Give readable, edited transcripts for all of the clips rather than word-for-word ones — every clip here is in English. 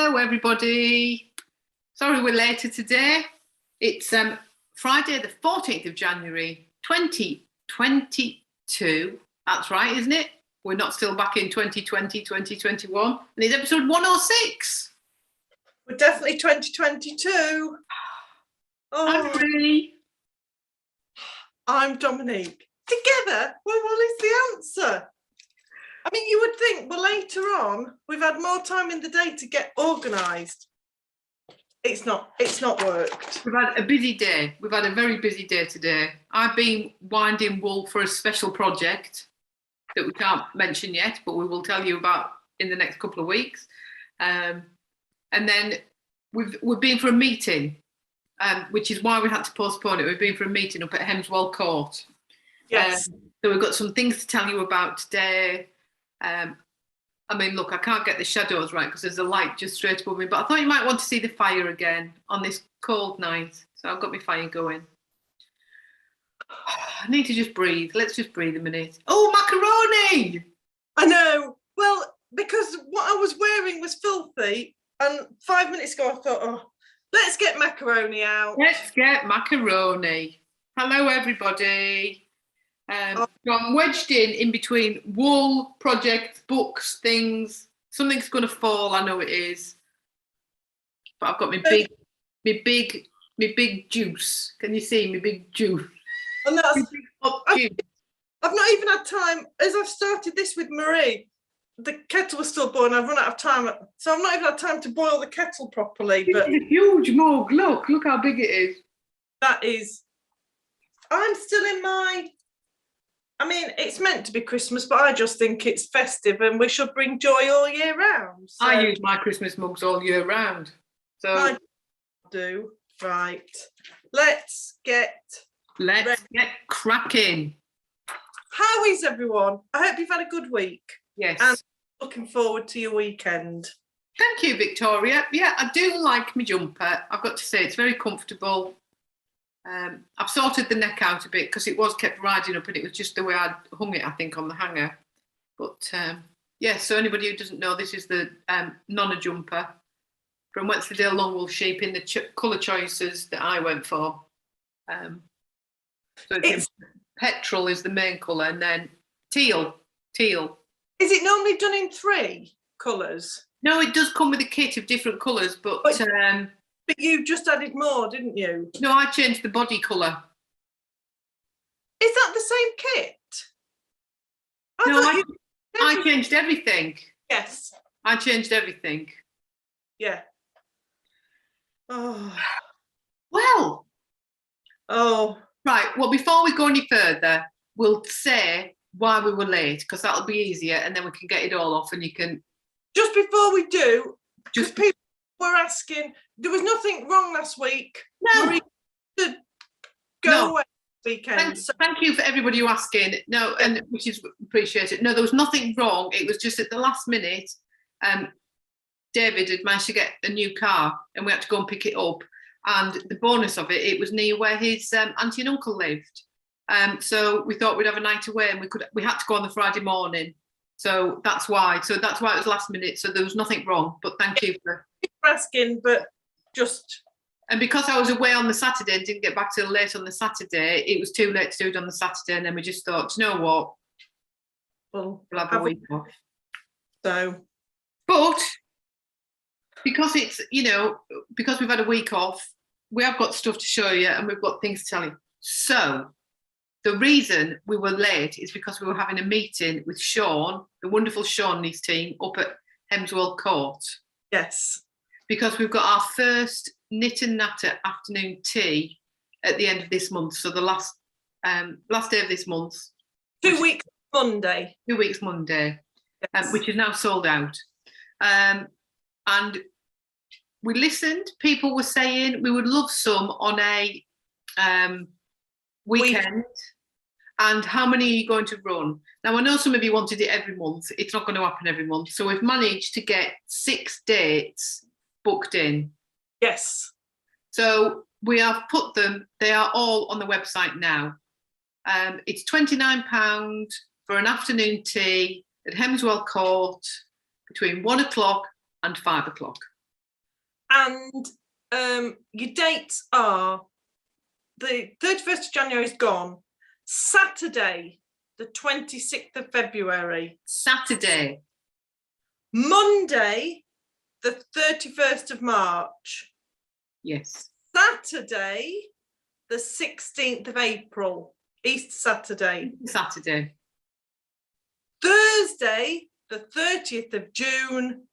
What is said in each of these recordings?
Hello, everybody. Sorry we're later today. It's Friday, the 14th of January, 2022. That's right, isn't it? We're not still back in 2020, 2021. And it's episode 106. We're definitely 2022. I'm Bree. I'm Dominique. Together, well, what is the answer? I mean, you would think, well, later on, we've had more time in the day to get organised. It's not worked. We've had a busy day. We've had a very busy day today. I've been winding wool for a special project that we can't mention yet, but we will tell you about in the next couple of weeks. And then we've been for a meeting, which is why we had to postpone it. We've been for a meeting up at Hemswell Court. Yes. So we've got some things to tell you about today. I mean, look, I can't get the shadows right because there's a light just straight above me, but I thought you might want to see the fire again on this cold night. So I've got my fire going. I need to just breathe. Let's just breathe a minute. Oh, macaroni! I know. Well, because what I was wearing was filthy, and 5 minutes ago I thought, oh, let's get macaroni out. Let's get macaroni. Hello, everybody. So I'm wedged in between wool, projects, books, things. Something's going to fall, I know it is. But I've got my big juice. Can you see my big juice? And that's, Juice. I've not even had time, as I've started this with Marie, the kettle was still boiling, I've run out of time. So I've not even had time to boil the kettle properly. But It's a huge mug. Look how big it is. that is, I'm still in I mean, it's meant to be Christmas, but I just think it's festive and we should bring joy all year round. So I use my Christmas mugs all year round. So I do. Right. Let's get cracking. How is everyone? I hope you've had a good week. Yes. And looking forward to your weekend. Thank you, Victoria. Yeah, I do like my jumper. I've got to say, it's very comfortable. I've sorted the neck out a bit because it was kept riding up and it was just the way I'd hung it, I think, on the hanger. But yeah, so anybody who doesn't know, this is the Nonna jumper from Wensleydale Long Wool Sheep in the colour choices that I went for. So petrol is the main colour, and then teal. Is it normally done in 3 colours? No, it does come with a kit of different colours, but you just added more, didn't you? No, I changed the body colour. Is that the same kit? I changed everything. Yes. I changed everything. Yeah. Oh. Well. Oh. Right. Well, before we go any further, we'll say why we were late, because that'll be easier, and then we can get it all off, and you can. Just before we do, just people were asking, there was nothing wrong last week. No. Marie to go away this weekend. Thank you for everybody who asking. No, and which is appreciated. No, there was nothing wrong. It was just at the last minute. David had managed to get a new car, and we had to go and pick it up. And the bonus of it, it was near where his auntie and uncle lived. So we thought we'd have a night away, and we had to go on the Friday morning. So that's why. So that's why it was last minute. So there was nothing wrong. But thank you for asking. But just. And because I was away on the Saturday and didn't get back till late on the Saturday, it was too late to do it on the Saturday. And then we just thought, you know what? We'll have a week off. So. But because it's, because we've had a week off, we have got stuff to show you and we've got things to tell you. So the reason we were late is because we were having a meeting with Sean, the wonderful Sean and his team, up at Hemswell Court. Yes. Because we've got our first knit and natter afternoon tea at the end of this month. So the last day of this month. 2 weeks Monday. 2 weeks Monday, yes. Which is now sold out. And we listened. People were saying we would love some on a weekend. And how many are you going to run? Now, I know some of you wanted it every month. It's not going to happen every month. So we've managed to get 6 dates booked in. Yes. So we have put them, they are all on the website now. It's £29 for an afternoon tea at Hemswell Court between 1 o'clock and 5 o'clock. And your dates are the 31st of January is gone. Saturday, the 26th of February. Saturday. Monday, the 31st of March. Yes. Saturday, the 16th of April. Easter Saturday. Saturday. Thursday, the 30th of June.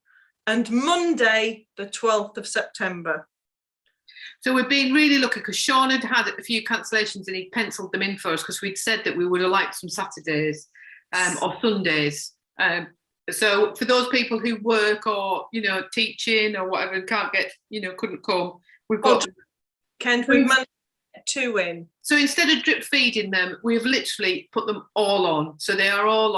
And Monday, the 12th of September. So we've been really lucky because Sean had a few cancellations and he penciled them in for us because we'd said that we would have liked some Saturdays or Sundays. So for those people who work or, you know, teaching or whatever and can't get, you know, couldn't come, we've got... Kent, we've managed to get 2 in. So instead of drip feeding them, we've literally put them all on. So they are all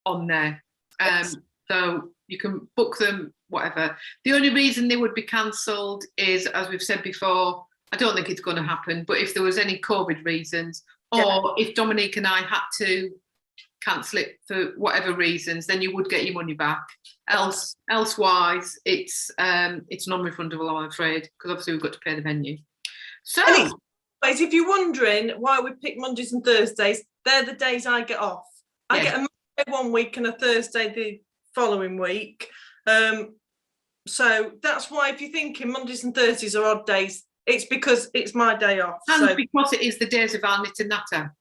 on there. Yes. So you can book them, whatever. The only reason they would be cancelled is, as we've said before, I don't think it's going to happen, but if there was any COVID reasons, or if Dominique and I had to cancel it for whatever reasons, then you would get your money back. Elsewise, it's non-refundable, I'm afraid, because obviously we've got to pay the venue. So, if you're wondering why we pick Mondays and Thursdays, they're the days I get off. I get a Monday one week and a Thursday the following week. So that's why, if you're thinking Mondays and Thursdays are odd days, it's because it's my day off. And because it is the days of our knit and natter.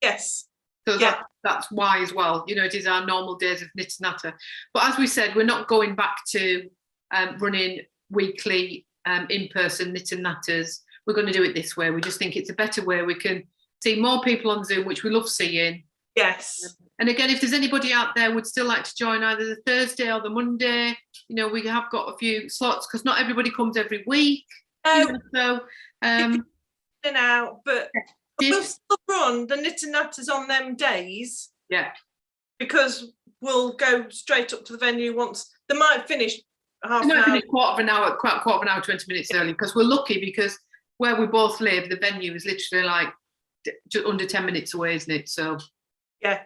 Yes. So that's why as well. You know, it is our normal days of knit and natter. But as we said, we're not going back to running weekly in-person knit and natters. We're going to do it this way. We just think it's a better way. We can see more people on Zoom, which we love seeing. Yes. And again, if there's anybody out there would still like to join either the Thursday or the Monday, you know, we have got a few slots because not everybody comes every week. You know, so in and out, but we'll still run the knit and natters on them days. Yeah. Because we'll go straight up to the venue once they might finish half an hour. Quarter of an hour, 20 minutes early, because we're lucky because where we both live, the venue is literally like just under 10 minutes away, isn't it? So yeah.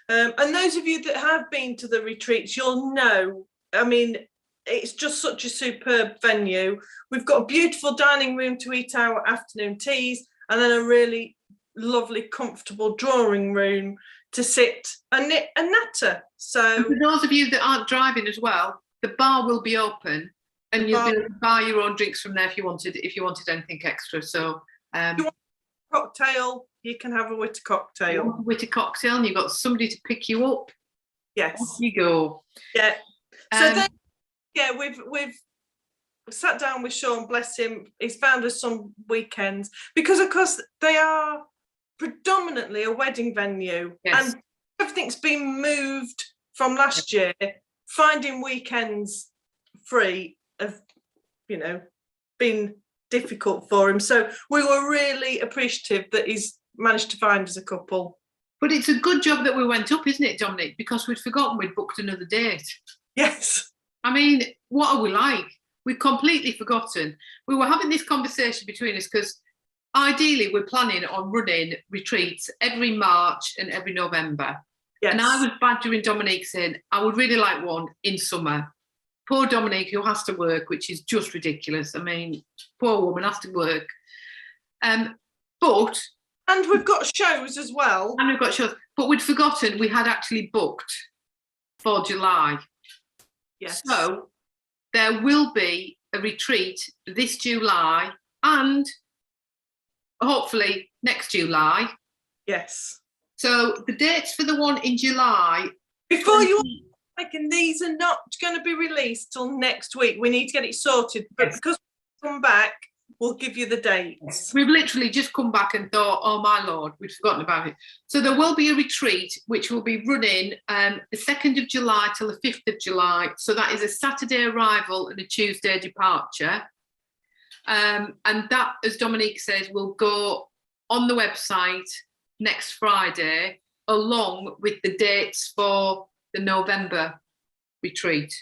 And those of you that have been to the retreats, you'll know, I mean, it's just such a superb venue. We've got a beautiful dining room to eat our afternoon teas, and then a really lovely, comfortable drawing room to sit and knit and natter. So and for those of you that aren't driving as well, the bar will be open, and you'll be able to buy your own drinks from there if you wanted anything extra. So you want a cocktail, you can have a WITA cocktail. You want a WITA cocktail, and you've got somebody to pick you up. Yes. Off you go. Yeah. So then, yeah, we've sat down with Sean, bless him. He's found us some weekends because, of course, they are predominantly a wedding venue, and everything's been moved from last year. Finding weekends free have, you know, been difficult for him. So we were really appreciative that he's managed to find us a couple. But it's a good job that we went up, isn't it, Dominique? Because we'd forgotten we'd booked another date. Yes. I mean, what are we like? We've completely forgotten. We were having this conversation between us because ideally we're planning on running retreats every March and every November. Yes. And I was badgering Dominique saying, I would really like one in summer. Poor Dominique, who has to work, which is just ridiculous. I mean, poor woman has to work. And we've got shows as well. And we've got shows. But we'd forgotten we had actually booked for July. Yes. So there will be a retreat this July and hopefully next July. Yes. So the dates for the one in July. Before you thinking these are not going to be released till next week. We need to get it sorted. But because we come back, we'll give you the dates. We've literally just come back and thought, oh my Lord, we've forgotten about it. So there will be a retreat which will be running the 2nd of July till the 5th of July. So that is a Saturday arrival and a Tuesday departure. And that, as Dominique says, will go on the website next Friday, along with the dates for the November retreat,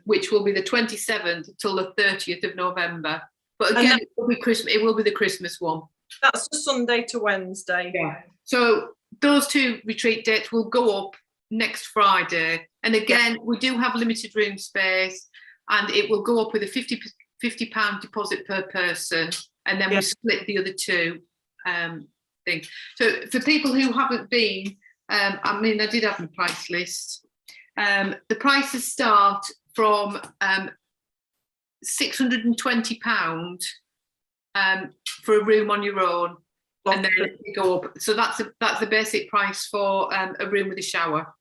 which will be the 27th till the 30th of November. But again, it will be Christmas. It will be the Christmas one. That's the Sunday to Wednesday. Yeah. So those two retreat dates will go up next Friday. And again, we do have limited room space. and it will go up with a £50 deposit per person, and then we split the other two things. So for people who haven't been, I mean, I did have my price list. The prices start from £620 for a room on your own, and then you go up. So that's the basic price for a room with a shower.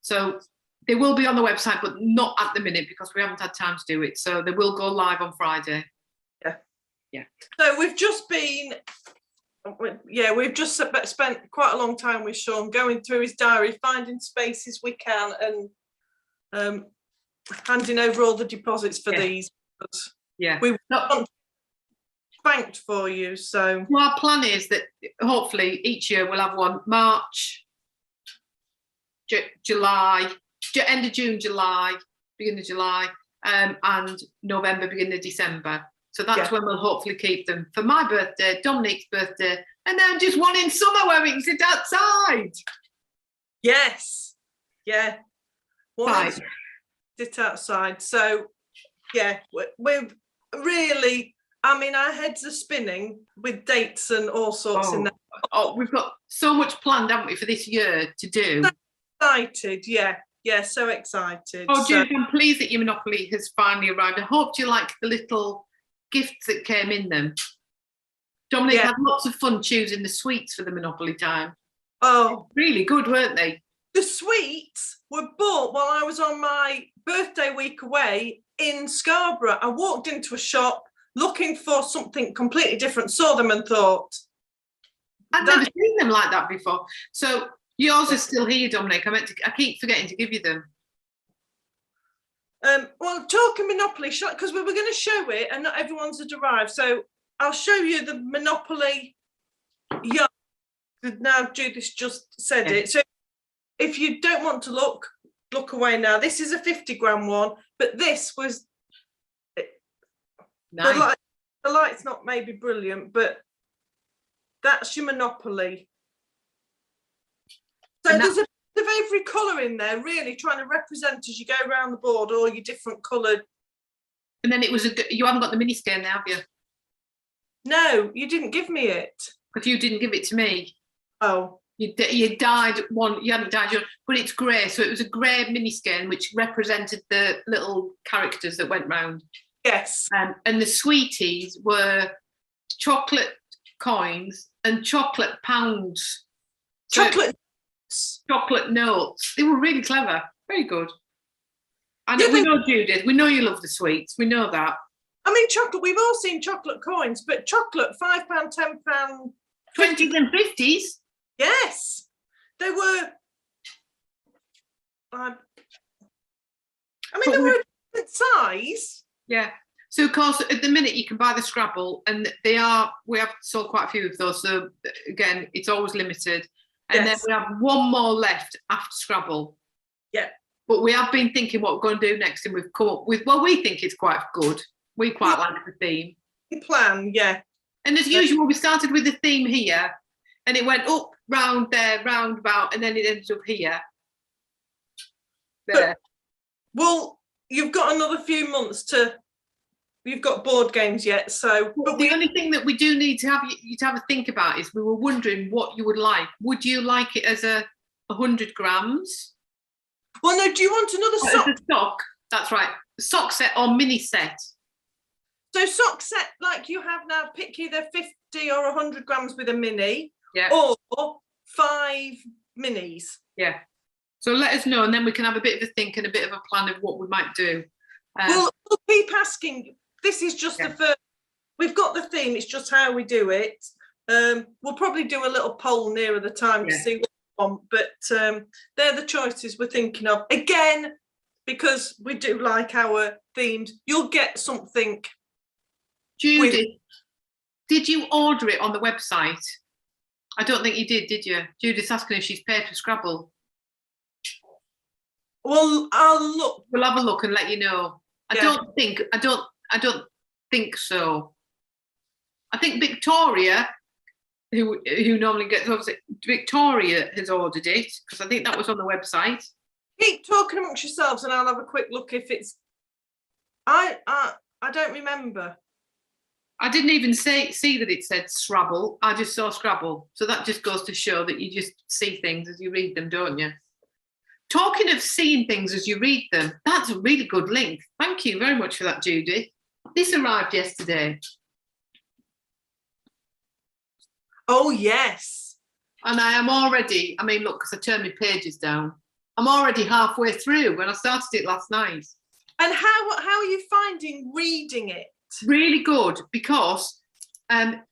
So they will be on the website, but not at the minute because we haven't had time to do it. So they will go live on Friday. Yeah. So we've just spent quite a long time with Sean going through his diary, finding spaces we can, and handing over all the deposits for these. We want banked for you. So our plan is that hopefully each year we'll have one March, July, end of June, July, beginning of July, and November, beginning of December. So that's when we'll hopefully keep them for my birthday, Dominique's birthday, and then just one in summer where we can sit outside. Yes. Yeah. Right. Sit outside. So yeah, we're really, I mean, our heads are spinning with dates and all sorts in there. Oh, we've got so much planned, haven't we, for this year to do? So excited, yeah, so excited. Oh, Jude, I'm pleased that your Monopoly has finally arrived. I hope you like the little gifts that came in them. Dominique had lots of fun choosing the sweets for the Monopoly time. Oh, really good, weren't they? The sweets were bought while I was on my birthday week away in Scarborough. I walked into a shop looking for something completely different, saw them and thought, I'd never seen them like that before. So yours are still here, Dominique. I keep forgetting to give you them. Well, talking Monopoly, because we were going to show it and not everyone's had arrived. So I'll show you the Monopoly yarn. Now Judith just said it. So if you don't want to look away now. This is a 50-gram one, but this was nice. The light's not maybe brilliant, but that's your Monopoly. So there's a bit of every colour in there, really trying to represent as you go around the board all your different coloured. And then it was you haven't got the mini skein now, have you? No, you didn't give me it. Because you didn't give it to me. Oh. You dyed one, you hadn't dyed yours, but it's grey, so it was a grey mini skein which represented the little characters that went round. Yes. And the sweeties were chocolate coins and chocolate pounds. Chocolate notes. They were really clever. Very good. And we know, Judith, we know you love the sweets. We know that. I mean, chocolate, we've all seen chocolate coins, but chocolate, £5, £10, 20s and 50s. Yes. They were, I mean, they were a different size. Yeah. So, of course, at the minute you can buy the Scrabble, and we have sold quite a few of those. So, again, it's always limited. And then we have one more left after Scrabble. Yeah. But we have been thinking what we're going to do next, and we've come up with, well, we think it's quite good. We quite like the theme. Plan, yeah. And as usual, we started with the theme here, and it went up, round there, round about, and then it ended up here. There. But, well, you've got another few months to. You've got board games yet, so. But the only thing that we do need to have you to have a think about is we were wondering what you would like. Would you like it as 100 grams? Well, no. Do you want another sock? As a sock. That's right. Sock set or mini set. So sock set like you have now. Pick either 50 or 100 grams with a mini. Yeah. Or 5 minis. Yeah. So let us know, and then we can have a bit of a think and a bit of a plan of what we might do. We'll keep asking. This is just the first. We've got the theme. It's just how we do it. We'll probably do a little poll nearer the time to see what we want. But they're the choices we're thinking of. Again, because we do like our themes, you'll get something. Judith, did you order it on the website? I don't think you did you? Judith's asking if she's paid for Scrabble. Well, I'll look. We'll have a look and let you know. I don't think so. I think Victoria, who normally gets, obviously Victoria has ordered it because I think that was on the website. Keep talking amongst yourselves and I'll have a quick look if it's... I don't remember. I didn't even see that it said Scrabble. I just saw Scrabble. So that just goes to show that you just see things as you read them, don't you? Talking of seeing things as you read them, that's a really good link. Thank you very much for that, Judy. This arrived yesterday. Oh, yes. And I am already, I mean, look, because I turned my pages down. I'm already halfway through when I started it last night. And how are you finding reading it? Really good, because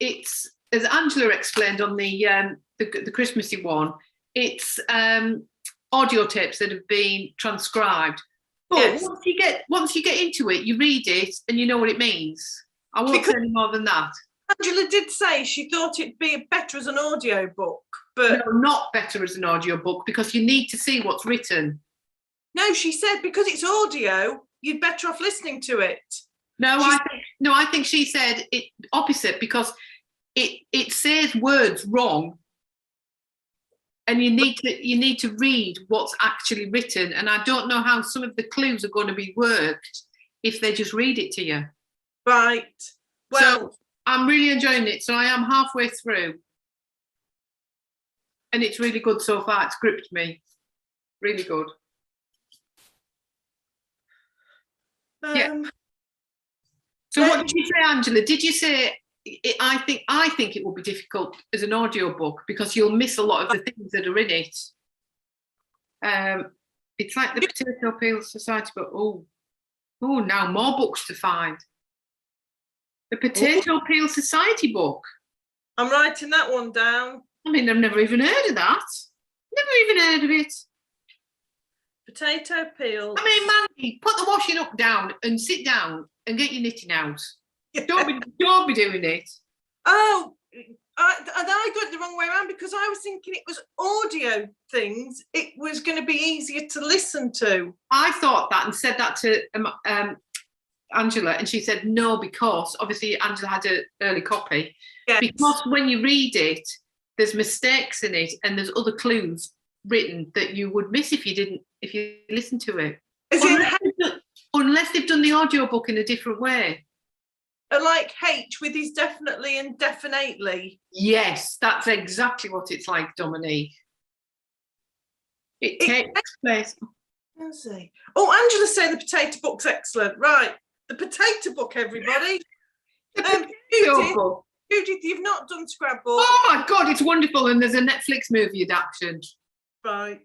it's, as Angela explained on the Christmassy one, it's audio tapes that have been transcribed. But Yes. once you get into it, you read it and you know what it means. I won't say any more than that. Angela did say she thought it'd be better as an audio book, but No, not better as an audio book, because you need to see what's written. no, she said because it's audio, you'd better off listening to it. I think she said it opposite, because it says words wrong, and you need to read what's actually written. And I don't know how some of the clues are going to be worked if they just read it to you. Right. Well, so I'm really enjoying it. So I am halfway through, and it's really good so far. It's gripped me, really good. Yeah. So what did you say, Angela? Did you say I think it will be difficult as an audio book because you'll miss a lot of the things that are in it. It's like the Potato Peel Society, but now more books to find. The Potato Peel Society book. I'm writing that one down. I mean, I've never even heard of that. Never even heard of it. Potato peel. I mean, Mandy, put the washing up down and sit down and get your knitting out. Yeah. Don't be doing it. Oh, I got it the wrong way around because I was thinking it was audio things. It was going to be easier to listen to. I thought that and said that to Angela, and she said no, because obviously Angela had an early copy. Yes. Because when you read it, there's mistakes in it and there's other clues written that you would miss if you listen to it. Unless they've done the audiobook in a different way. Like H with his definitely and definitely. Yes, that's exactly what it's like, Dominique. It takes place. Let's see. Oh, Angela's saying the potato book's excellent. Right, the potato book, everybody. Judith, you've not done Scrabble. Oh my God, it's wonderful, and there's a Netflix movie adaptation. Right.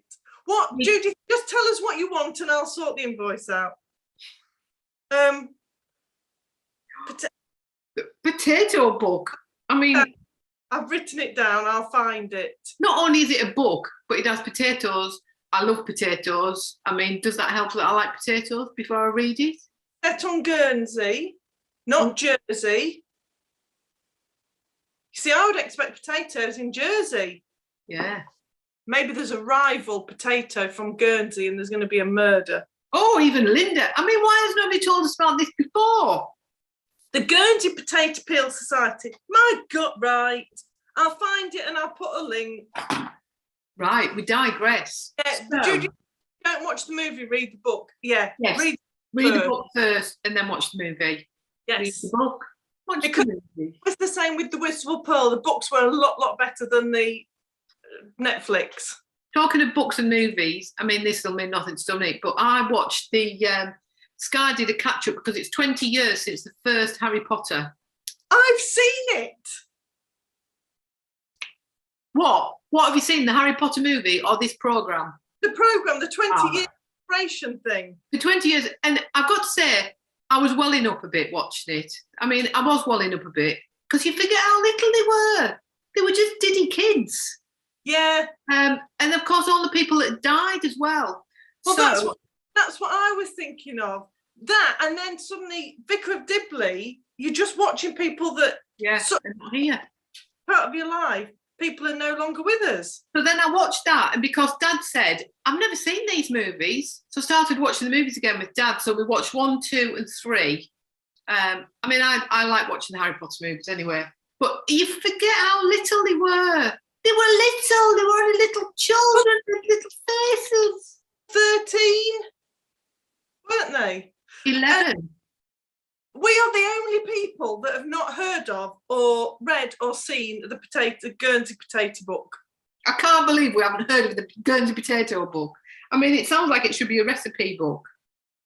What, Judith? Just tell us what you want, and I'll sort the invoice out. Potato book. I mean, I've written it down. I'll find it. Not only is it a book, but it has potatoes. I love potatoes. I mean, does that help that I like potatoes before I read it? Set on Guernsey, not Jersey. You see, I would expect potatoes in Jersey. Yeah. Maybe there's a rival potato from Guernsey and there's going to be a murder. Oh, even Linda. I mean, why has nobody told us about this before? The Guernsey Potato Peel Society. My God, right. I'll find it and I'll put a link. Right, we digress. Yeah, Judy, don't watch the movie, read the book. Yeah, yes. Read the book first and then watch the movie. Yes. Read the book, watch because the movie. It's the same with the Wistful Pearl. The books were a lot better than the Netflix. Talking of books and movies, I mean, this will mean nothing to Dominique, but I watched the Sky did a catch up because it's 20 years since the first Harry Potter. I've seen it. What have you seen? The Harry Potter movie or this programme? The programme, the 20-year celebration thing. The 20 years, and I've got to say, I was welling up a bit watching it. I mean, I was welling up a bit because you forget how little they were. They were just diddy kids. Yeah. And of course, all the people that died as well. Well, so, that's what I was thinking of. That, and then suddenly, Vicar of Dibley, you're just watching people that... Yeah, here. Part of your life. People are no longer with us. So then I watched that, and because Dad said, I've never seen these movies, so I started watching the movies again with Dad. So we watched 1, 2 and 3. I mean, I like watching the Harry Potter movies anyway, but you forget how little they were. They were little, they were only little children with little faces. 13, weren't they? 11. We are the only people that have not heard of or read or seen the Guernsey potato book. I can't believe we haven't heard of the Guernsey potato book. I mean, it sounds like it should be a recipe book.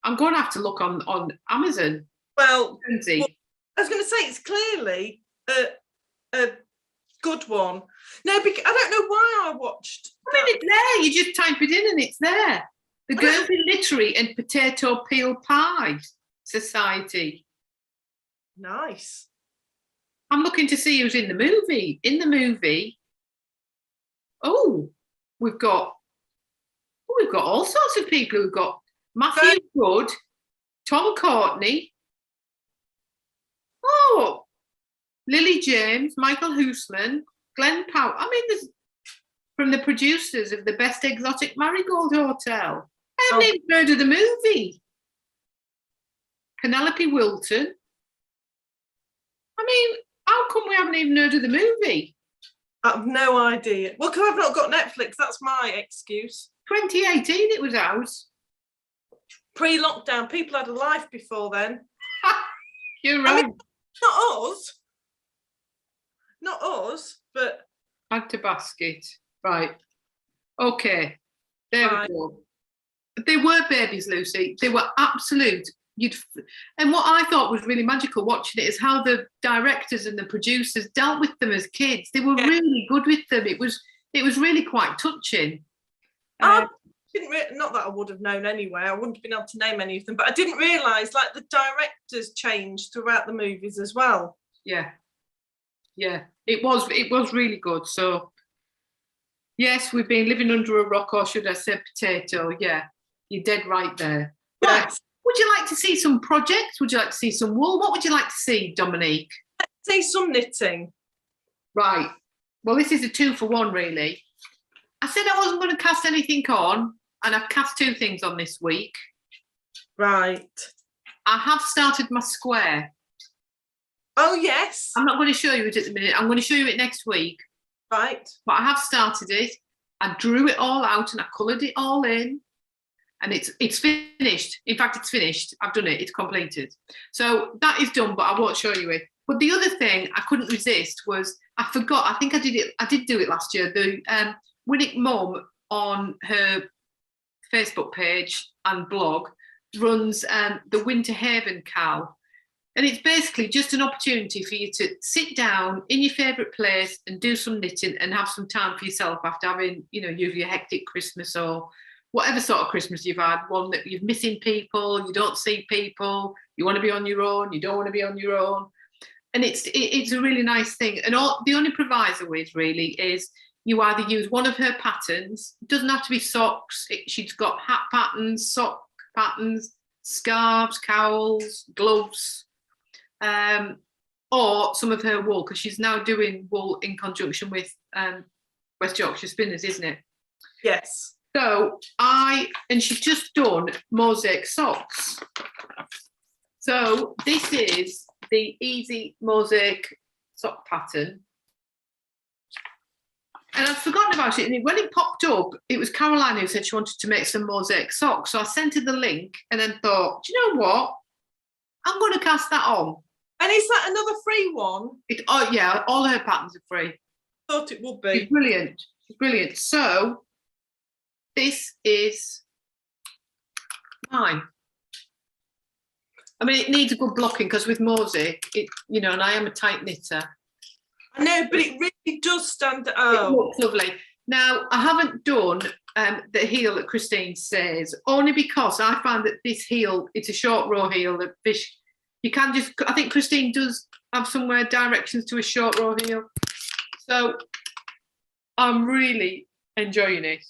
I'm going to have to look on Amazon. Well, Guernsey. I was going to say it's clearly a good one. No, because I don't know why I watched. I mean, it's there. You just type it in and it's there. The Guernsey Literary and Potato Peel Pie Society. Nice. I'm looking to see who's in the movie. In the movie, we've got all sorts of people. We've got Matthew Good, Tom Courtney, Lily James, Michael Hoosman, Glenn Powell. I mean, there's from the producers of the Best Exotic Marigold Hotel. I haven't even heard of the movie. Penelope Wilton. I mean, how come we haven't even heard of the movie? I have no idea. Well, because I've not got Netflix, that's my excuse. 2018 it was out. Pre-lockdown, people had a life before then. You're right. I mean, not us, but... Add to basket. Right. Okay. There we go. They were babies, Lucy. They were absolute. And what I thought was really magical watching it is how the directors and the producers dealt with them as kids. They were really good with them. It was really quite touching. I didn't not that I would have known anyway. I wouldn't have been able to name any of them, but I didn't realise like the directors changed throughout the movies as well. Yeah. It was really good. So yes, we've been living under a rock, or should I say potato? Yeah, you're dead right there. Yes. Would you like to see some projects? Would you like to see some wool? What would you like to see, Dominique? See some knitting. Right. Well, this is a 2-for-1, really. I said I wasn't going to cast anything on, and I've cast 2 things on this week. Right. I have started my square. Oh, yes. I'm not going to show you it at the minute. I'm going to show you it next week. Right. But I have started it. I drew it all out and I coloured it all in. And it's finished. In fact, it's finished. I've done it. It's completed. So that is done, but I won't show you it. But the other thing I couldn't resist was I forgot. I think I did it. I did do it last year. The Winwick Mum on her Facebook page and blog runs the Winter Haven KAL. And it's basically just an opportunity for you to sit down in your favourite place and do some knitting and have some time for yourself after having, your hectic Christmas or whatever sort of Christmas you've had, one that you're missing people, you don't see people, you want to be on your own, you don't want to be on your own. And it's a really nice thing. And the only proviso is really is you either use one of her patterns. It doesn't have to be socks. She's got hat patterns, sock patterns, scarves, cowls, gloves, or some of her wool, because she's now doing wool in conjunction with West Yorkshire Spinners, isn't it? Yes. So she's just done Mosaic Socks. So this is the easy Mosaic sock pattern. And I'd forgotten about it. And when it popped up, it was Caroline who said she wanted to make some Mosaic socks. So I sent her the link and then thought, do you know what? I'm going to cast that on. And is that another free one? Yeah, all her patterns are free. Thought it would be. It's brilliant. It's brilliant. So this is mine. I mean, it needs a good blocking because with Mosaic, and I am a tight knitter. I know, but it really does stand out. It looks lovely. Now, I haven't done the heel that Christine says, only because I find that this heel, it's a short row heel that fish, you can just, I think Christine does have somewhere directions to a short row heel. So I'm really enjoying it.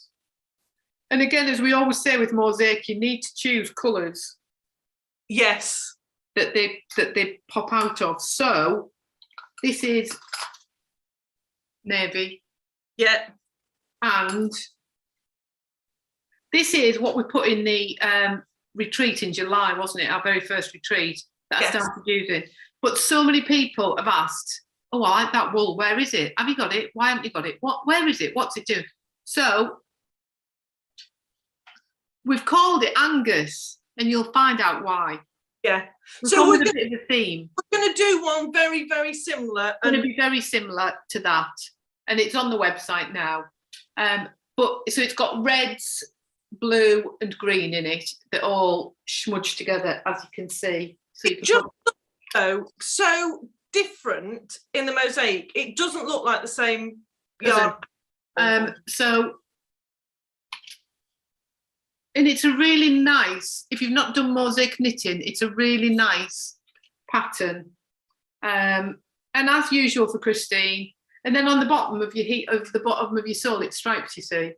And again, as we always say with Mosaic, you need to choose colours. Yes. That they pop out of. So this is navy. Yeah. And this is what we put in the retreat in July, wasn't it? Our very first retreat that I started using. But so many people have asked, oh, I like that wool. Where is it? Have you got it? Why haven't you got it? Where is it? What's it doing? So we've called it Angus, and you'll find out why. Yeah. We've So gone we're with a bit of a theme. going to do one very, very similar. It's going to be very similar to that, and it's on the website now. But so it's got reds, blue, and green in it. They're all smudged together, as you can see. So you can so different in the mosaic. It doesn't look like the same yarn. And it's a really nice, if you've not done mosaic knitting, it's a really nice pattern. And as usual for Christine, and then on the bottom of your sole, it's striped, you see.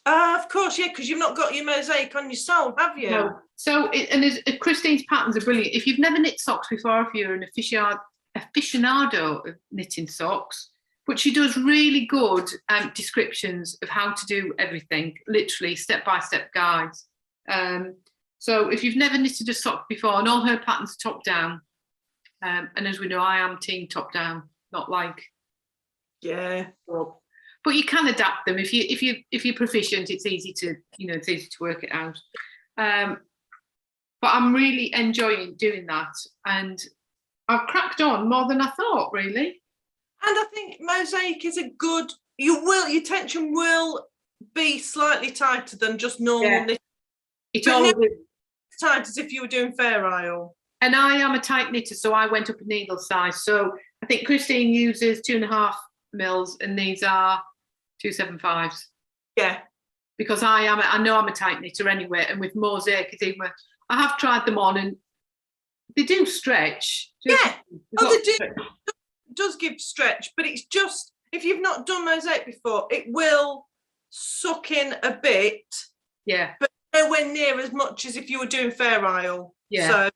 Of course, yeah, because you've not got your mosaic on your sole, have you? No. So, Christine's patterns are brilliant. If you've never knit socks before, if you're an aficionado of knitting socks, but she does really good descriptions of how to do everything, literally step-by-step guides. So if you've never knitted a sock before, and all her patterns are top down, and as we know, I am team top down, not like up. But you can adapt them if you're proficient. It's easy to work it out. But I'm really enjoying doing that, and I've cracked on more than I thought, really. And I think mosaic is a good. Your tension will be slightly tighter than just normal knitting. It always is. Tight as if you were doing Fair Isle. And I am a tight knitter, so I went up a needle size. So I think Christine uses 2.5 mils, and these are 275s. Yeah. Because I know I'm a tight knitter anyway, and with mosaic, I have tried them on, and they do stretch. Yeah. Oh, they do. It does give stretch, but it's just, if you've not done mosaic before, it will suck in a bit. Yeah. But nowhere near as much as if you were doing Fair Isle. Yeah. So,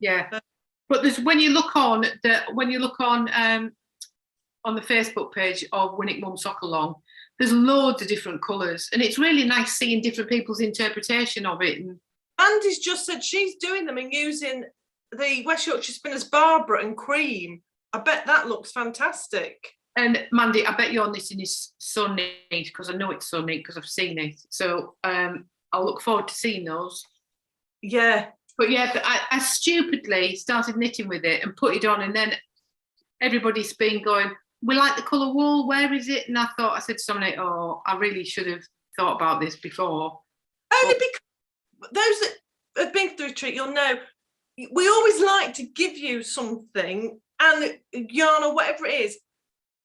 yeah. But there's when you look on the Facebook page of Winwick Mum Sock Along, there's loads of different colours, and it's really nice seeing different people's interpretation of it. And Andy's just said she's doing them and using the West Yorkshire Spinners Barbara and cream. I bet that looks fantastic. And Mandy, I bet your knitting is so neat, because I know it's so neat because I've seen it. So I'll look forward to seeing those. Yeah. But I stupidly started knitting with it and put it on, and then everybody's been going, we like the colour wool, where is it? And I said to somebody, oh, I really should have thought about this before. Only because those that have been through a retreat, you'll know, we always like to give you something, and yarn or whatever it is,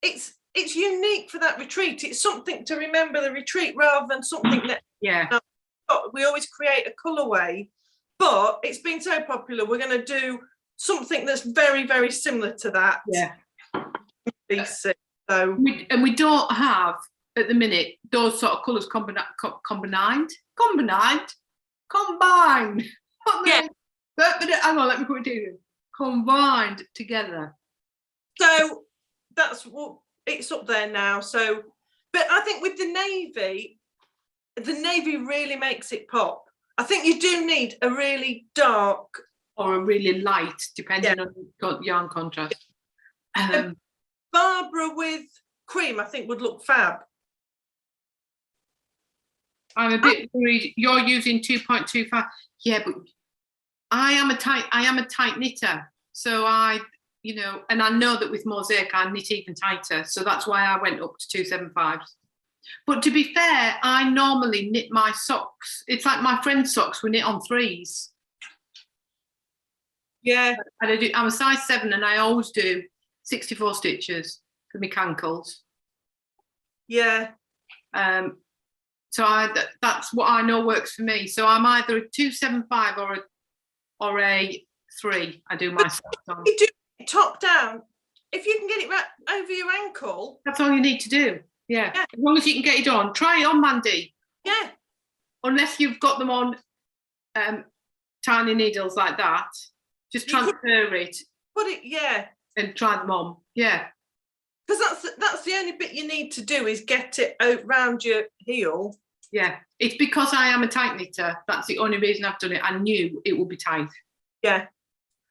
it's unique for that retreat. It's something to remember the retreat rather than something that we always create a colourway. But it's been so popular, we're going to do something that's very, very similar to that. Yeah. So we don't have at the minute those sort of colours combined. Yeah. Hang on, let me put it to you. Combined together. So that's what it's up there now. So, but I think with the navy really makes it pop. I think you do need a really dark or a really light, depending on yarn contrast. Barbara with cream, I think, would look fab. I'm a bit worried. You're using 2.25. Yeah, but I am a tight knitter. So and I know that with mosaic I knit even tighter. So that's why I went up to 275s. But to be fair, I normally knit my socks. It's like my friend's socks, we knit on 3s. Yeah. And I'm a size 7, and I always do 64 stitches for my cankles. Yeah. So that's what I know works for me. So I'm either a 275 or a 3. I do my socks on. You do it top down. If you can get it right over your ankle. That's all you need to do. Yeah. As long as you can get it on. Try it on, Mandy. Yeah. Unless you've got them on tiny needles like that. Just transfer it. Put it, and try them on. Yeah. Because that's the only bit you need to do is get it around your heel. Yeah. It's because I am a tight knitter. That's the only reason I've done it. I knew it would be tight. Yeah.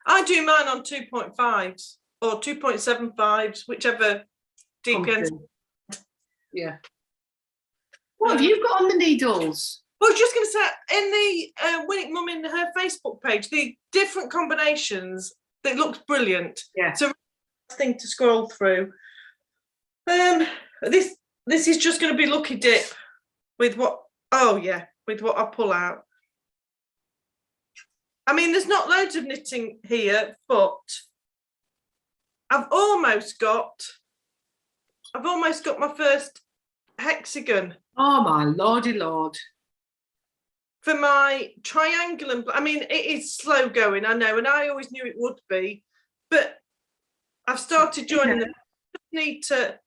I do mine on 2.5s or 2.75s, whichever depends. Yeah. What have you got on the needles? I was just going to say, in the Winwick Mum in her Facebook page, the different combinations, it looks brilliant. Yeah. It's a nice thing to scroll through. This is just going to be lucky dip with what, with what I pull out. I mean, there's not loads of knitting here, but I've almost got my first hexagon. Oh my lordy lord. For my triangulum, I mean, it is slow going, I know, and I always knew it would be, but I've started joining them. I need to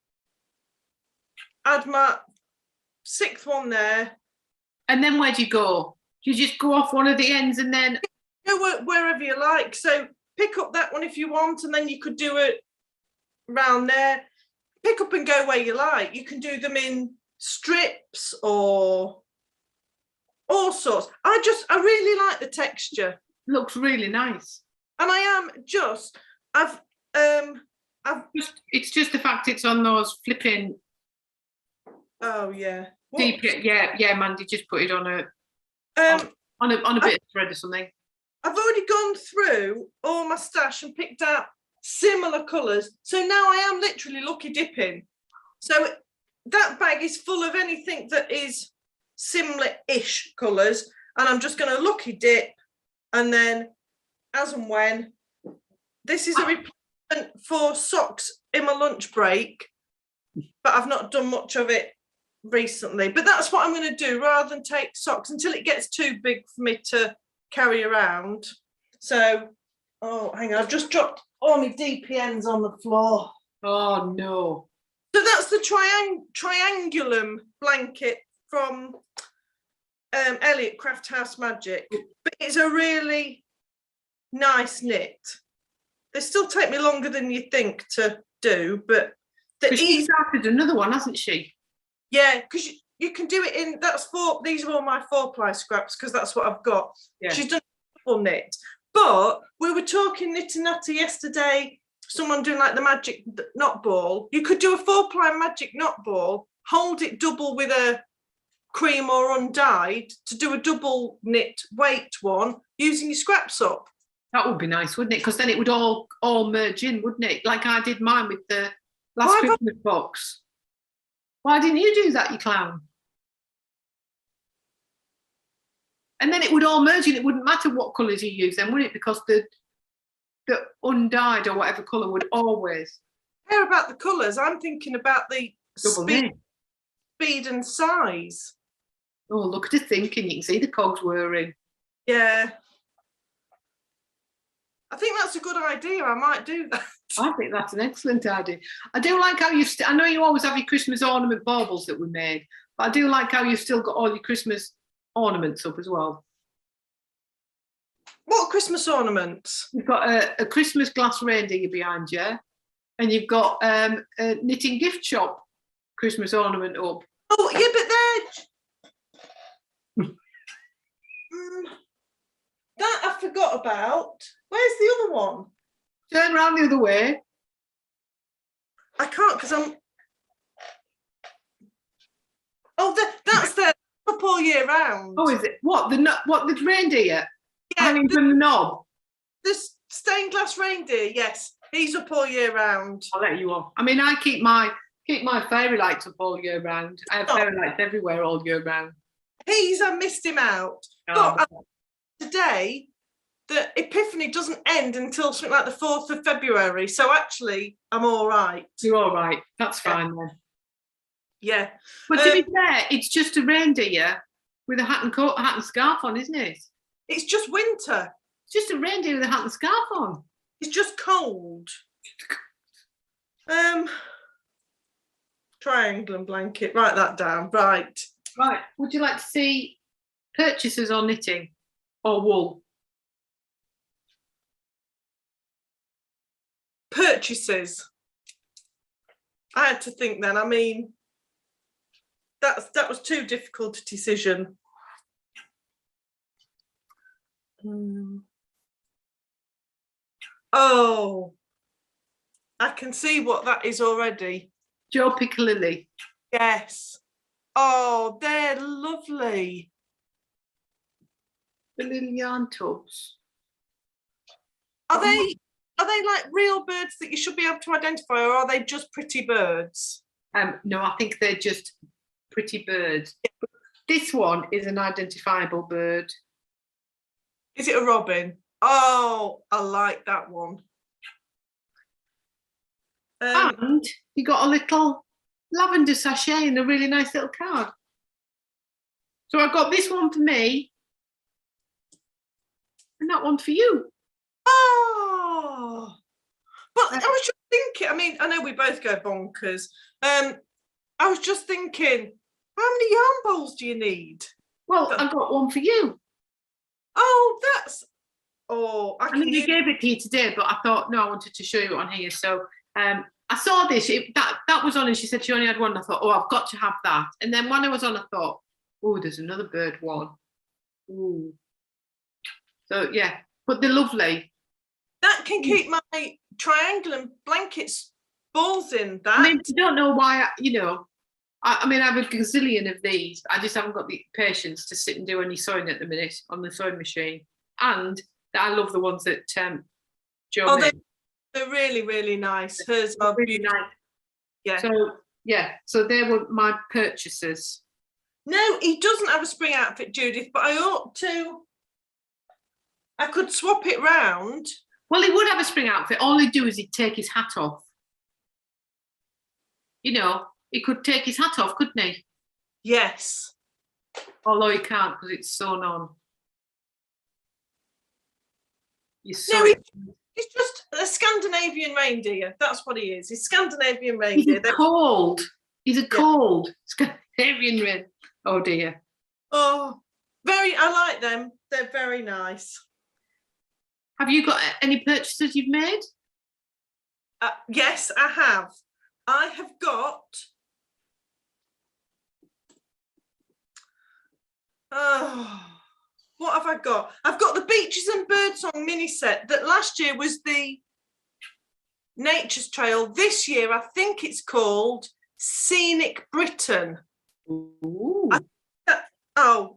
add my 6th one there. And then where do you go? Do you just go off one of the ends and then? Go wherever you like. So pick up that one if you want, and then you could do it around there. Pick up and go where you like. You can do them in strips or all sorts. I really like the texture. Looks really nice. And It's just the fact it's on those flipping. Oh yeah. Deep, yeah, Mandy just put it on a bit of thread or something. I've already gone through all my stash and picked out similar colours. So now I am literally lucky dipping. So that bag is full of anything that is similar-ish colours. And I'm just going to lucky dip. And then as and when. This is a replacement for socks in my lunch break. But I've not done much of it recently. But that's what I'm going to do rather than take socks until it gets too big for me to carry around. So, hang on, I've just dropped all my DPNs on the floor. Oh no. So that's the Triangulum blanket from Elliot Craft House Magic. But it's a really nice knit. They still take me longer than you think to do, but she started another one, hasn't she? Yeah, because you can do it in, these are all my 4-ply scraps because that's what I've got. Yeah. She's done a double knit. But we were talking knitting natter yesterday, someone doing like the magic knot ball. You could do a 4-ply magic knot ball, hold it double with a cream or undyed to do a double knit weight one using your scraps up. That would be nice, wouldn't it? Because then it would all merge in, wouldn't it? Like I did mine with the last Christmas box. Why didn't you do that, you clown? And then it would all merge in. It wouldn't matter what colours you use then, would it? Because the undyed or whatever colour would always. I care about the colours. I'm thinking about the speed and size. Oh, look at the thinking. You can see the cogs whirring. Yeah. I think that's a good idea. I might do that. I think that's an excellent idea. I do like how I know you always have your Christmas ornament baubles that we made, but I do like how you've still got all your Christmas ornaments up as well. What Christmas ornaments? You've got a Christmas glass reindeer behind you, and you've got a knitting gift shop Christmas ornament up. Oh, yeah, but that I forgot about. Where's the other one? Turn around the other way. I can't because I'm. Oh, that's the up all year round. Oh, is it? What the reindeer? Yeah, hanging from the knob. The stained glass reindeer. Yes, he's up all year round. I'll let you off. I mean, I keep my fairy lights up all year round. I have fairy lights everywhere all year round. I missed him out. Oh, but today, the Epiphany doesn't end until something like the 4th of February. So actually, I'm all right. You're all right. That's fine then. Yeah. But to be fair, it's just a reindeer with a hat and scarf on, isn't it? It's just winter. It's just a reindeer with a hat and scarf on. It's just cold. Triangulum blanket. Write that down. Right. Right. Would you like to see purchases or knitting or wool? Purchases. I had to think then. I mean, that was too difficult a decision. Oh, I can see what that is already. Jo Pickle Lily. Yes. Oh, they're lovely. The little yarn tubs. Are they like real birds that you should be able to identify, or are they just pretty birds? No, I think they're just pretty birds. This one is an identifiable bird. Is it a robin? Oh, I like that one. And you got a little lavender sachet and a really nice little card. So I got this one for me and that one for you. Oh, but I was just thinking, I mean, I know we both go bonkers. I was just thinking, how many yarn bowls do you need? Well, I got one for you. Oh, I I mean, can we use. gave it to you today, but I thought, no, I wanted to show you on here. So I saw this, that was on, and she said she only had one. I thought, oh, I've got to have that. And then when I was on, I thought, oh, there's another bird one. Ooh. So yeah, but they're lovely. That can keep my Triangulum blankets balls in that. I mean, I don't know why, I mean, I have a gazillion of these. I just haven't got the patience to sit and do any sewing at the minute on the sewing machine. And I love the ones that Jo made. They're really, really nice. Hers are Really beautiful. nice. Yeah. So they were my purchases. No, he doesn't have a spring outfit, Judith, but I could swap it round. Well, he would have a spring outfit. All he'd do is he'd take his hat off. He could take his hat off, couldn't he? Yes. Although he can't because it's sewn on. He's just a Scandinavian reindeer. That's what he is. He's Scandinavian reindeer. He's a cold Scandinavian reindeer. Oh dear. Oh, I like them. They're very nice. Have you got any purchases you've made? Yes, I have. I have got. What have I got? I've got the Beaches and Birdsong mini set that last year was the Nature's Trail. This year, I think it's called Scenic Britain. Ooh.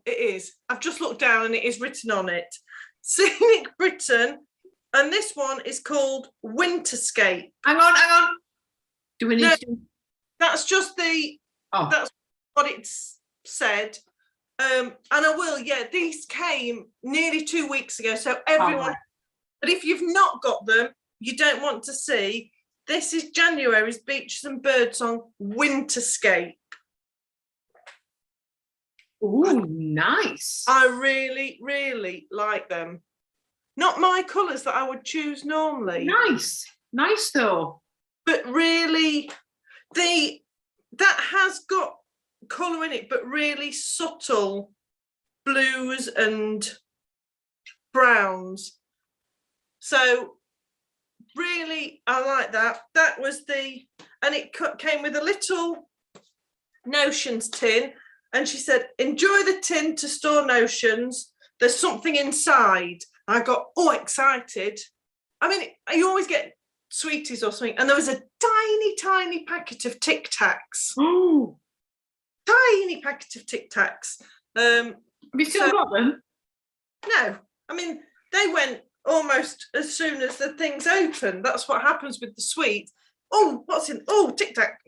It is. I've just looked down and it is written on it. Scenic Britain. And this one is called Winterscape. Hang on. Do we need to? That's just that's what it's said. And I will, these came nearly 2 weeks ago. So everyone, but if you've not got them, you don't want to see, this is January's Beaches and Birdsong Winterscape. Ooh, nice. I really, really like them. Not my colours that I would choose normally. Nice though. But really, that has got colour in it, but really subtle blues and browns. So really, I like that. That was and it came with a little notions tin. And she said, enjoy the tin to store notions. There's something inside. I got all excited. I mean, you always get sweeties or something. And there was a tiny, tiny packet of Tic Tacs. Oh, Tiny packet of Tic Tacs. have you still got them? No. I mean, they went almost as soon as the things opened. That's what happens with the sweet. Oh, what's in? Oh, Tic Tac.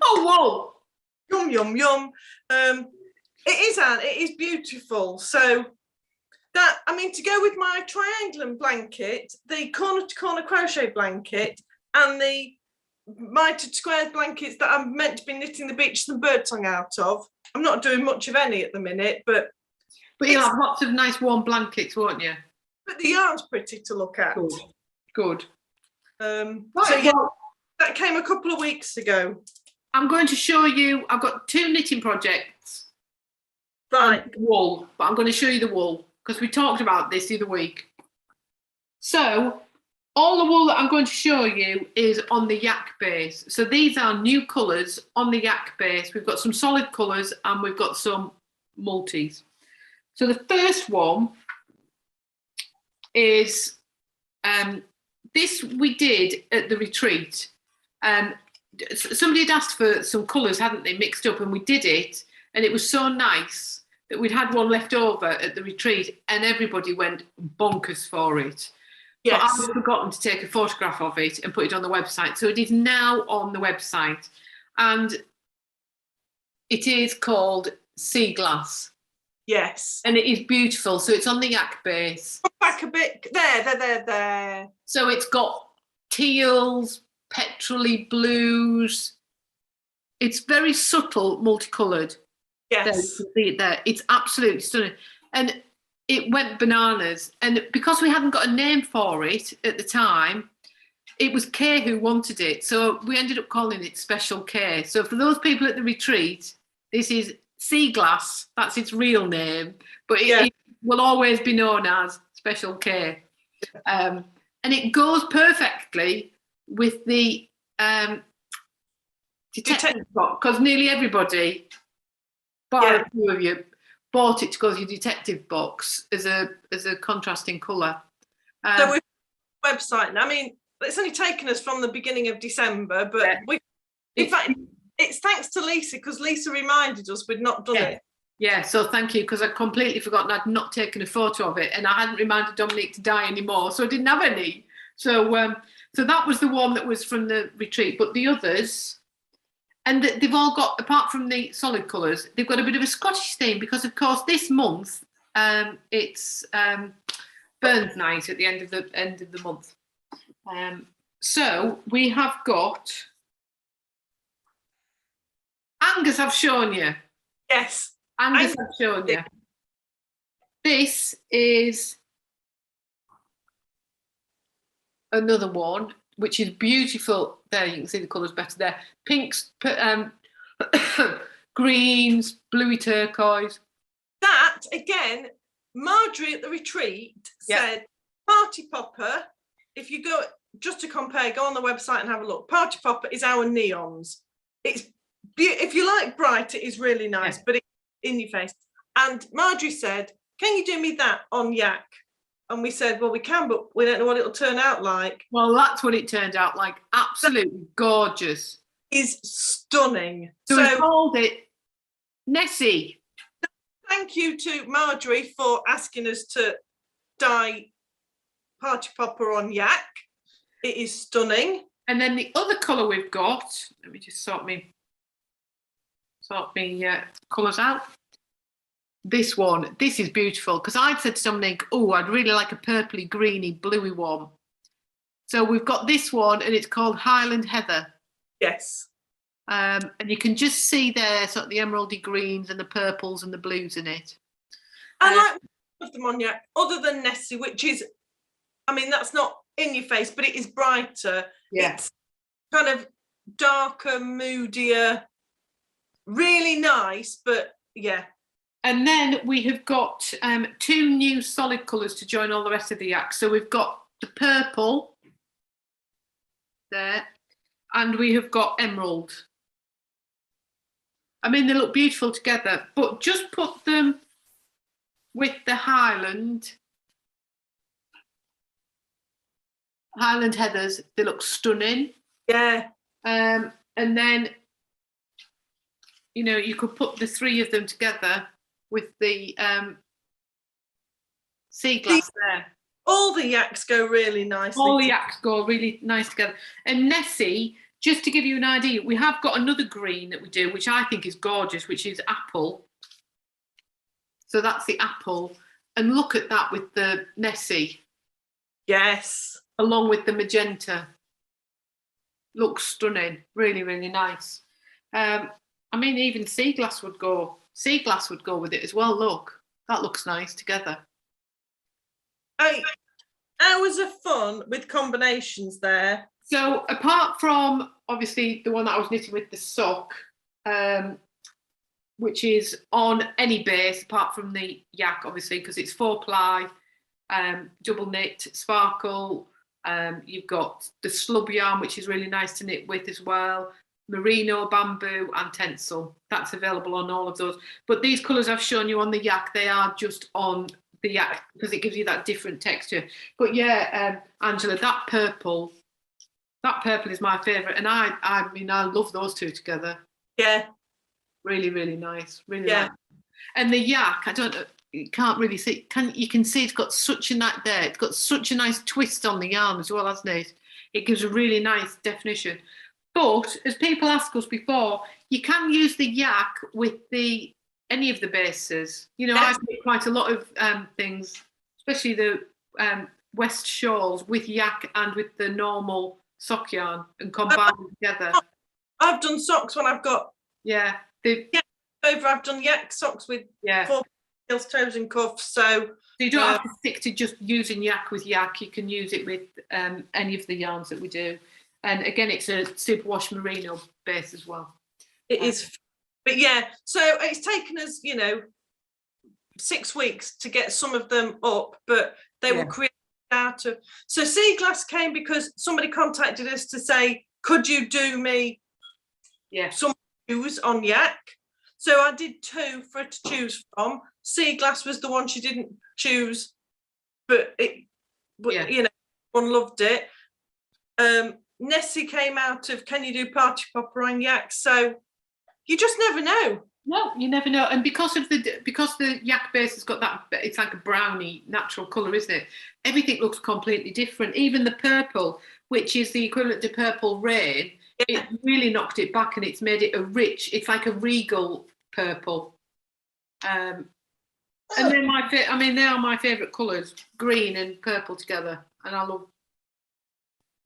Oh, whoa. Yum, yum, yum. It is, Anne, it is beautiful. So that, I mean, to go with my Triangulum blanket, the corner to corner crochet blanket, and the mitered squares blankets that I'm meant to be knitting the Beaches and Birdsong out of. I'm not doing much of any at the minute, but you'll have lots of nice warm blankets, won't you? But the yarn's pretty to look at. Good. That came a couple of weeks ago. I'm going to show you, I've got 2 knitting projects. Right. Wool, but I'm going to show you the wool because we talked about this the other week. So all the wool that I'm going to show you is on the yak base. So these are new colours on the yak base. We've got some solid colours and we've got some multis. So the first one is this we did at the retreat. Somebody had asked for some colours, hadn't they, mixed up, and we did it, and it was so nice. that we'd had one left over at the retreat, and everybody went bonkers for it. Yes. But I've forgotten to take a photograph of it and put it on the website. So it is now on the website. And it is called Sea Glass. Yes. And it is beautiful. So it's on the yak base. Back a bit. There. So it's got teals, petrol-y blues. It's very subtle, multicoloured. Yes. There, you can see it there. It's absolutely stunning. And it went bananas. And because we hadn't got a name for it at the time, it was Kay who wanted it. So we ended up calling it Special K. So for those people at the retreat, this is Sea Glass. That's its real name. But it will always be known as Special K. And it goes perfectly with the detective box, because nearly everybody, bar a few of you, bought it to go to your detective box as a contrasting colour. So we've got a website now. I mean, it's only taken us from the beginning of December, but in fact, it's thanks to Lisa, because Lisa reminded us we'd not done it. Yeah, so thank you, because I'd completely forgotten I'd not taken a photo of it, and I hadn't reminded Dominique to dye anymore, so I didn't have any. So so that was the one that was from the retreat, but the others, and they've all got, apart from the solid colours, they've got a bit of a Scottish theme, because of course this month it's Burns Night at the end of the month. So we have got Angus. I've shown you. Yes. Angus, I've shown you. This is another one, which is beautiful. There, you can see the colours better there. Pinks, greens, bluey turquoise. That, again, Marjorie at the retreat said, Party Popper, if you go, just to compare, go on the website and have a look. Party Popper is our neons. It's if you like bright, it is really nice, but it's in your face. And Marjorie said, can you do me that on yak? And we said, well, we can, but we don't know what it'll turn out like. Well, that's what it turned out like. Absolutely gorgeous. Is stunning. So we called it Nessie. Thank you to Marjorie for asking us to dye Party Popper on yak. It is stunning. And then the other colour we've got, let me just sort me colours out. This one, this is beautiful, because I'd said to Dominique, oh, I'd really like a purpley, greeny, bluey one. So we've got this one, and it's called Highland Heather. Yes. And you can just see there sort of the emeraldy greens and the purples and the blues in it. I like the Moniac, other than Nessie, which is, I mean, that's not in your face, but it is brighter. Yeah. It's kind of darker, moodier, really nice, but yeah. And then we have got two new solid colours to join all the rest of the yak. So we've got the purple there, and we have got emerald. I mean, they look beautiful together, but just put them with the Highland Heathers. They look stunning. Yeah. And then, you know, you could put the three of them together with the sea glass there. All the yaks go really nicely. All the yaks go really nice together. And Nessie, just to give you an idea, we have got another green that we do, which I think is gorgeous, which is apple. So that's the apple. And look at that with the Nessie. Yes. Along with the magenta. Looks stunning. Really, really nice. I mean, even sea glass would go with it as well. Look, that looks nice together. Hours of fun with combinations there. So apart from obviously the one that I was knitting with the sock, which is on any base apart from the yak, obviously, because it's 4-ply, double knit, sparkle. You've got the slub yarn, which is really nice to knit with as well. Merino, bamboo and tencel. That's available on all of those. But these colours I've shown you on the yak, they are just on the yak because it gives you that different texture. But yeah, Angela, that purple is my favourite. And I mean, I love those two together. Yeah. Really, really nice. Really nice. And the yak, I don't know, you can't really see. You can see it's got such a nice there. It's got such a nice twist on the yarn as well, hasn't it? It gives a really nice definition. But as people ask us before, you can use the yak with any of the bases. You know, I've made quite a lot of things, especially the West shawls with yak and with the normal sock yarn and combine them together. I've done socks when I've got I've done yak socks with 4 heels, toes and cuffs. So you don't have to stick to just using yak with yak. You can use it with any of the yarns that we do. And again, it's a superwash merino base as well. It is, but yeah. So it's taken us, 6 weeks to get some of them up, but they were created out of. So Sea Glass came because somebody contacted us to say, could you do me some shoes on yak? So I did 2 for her to choose from. Sea Glass was the one she didn't choose, but one loved it. Nessie came out of can you do party popper on yak? So you just never know. No, you never know. And because the yak base has got that, it's like a browny natural colour, isn't it? Everything looks completely different. Even the purple, which is the equivalent to purple rain, it really knocked it back and it's made it it's like a regal purple. And they're they are my favourite colours, green and purple together. And I love.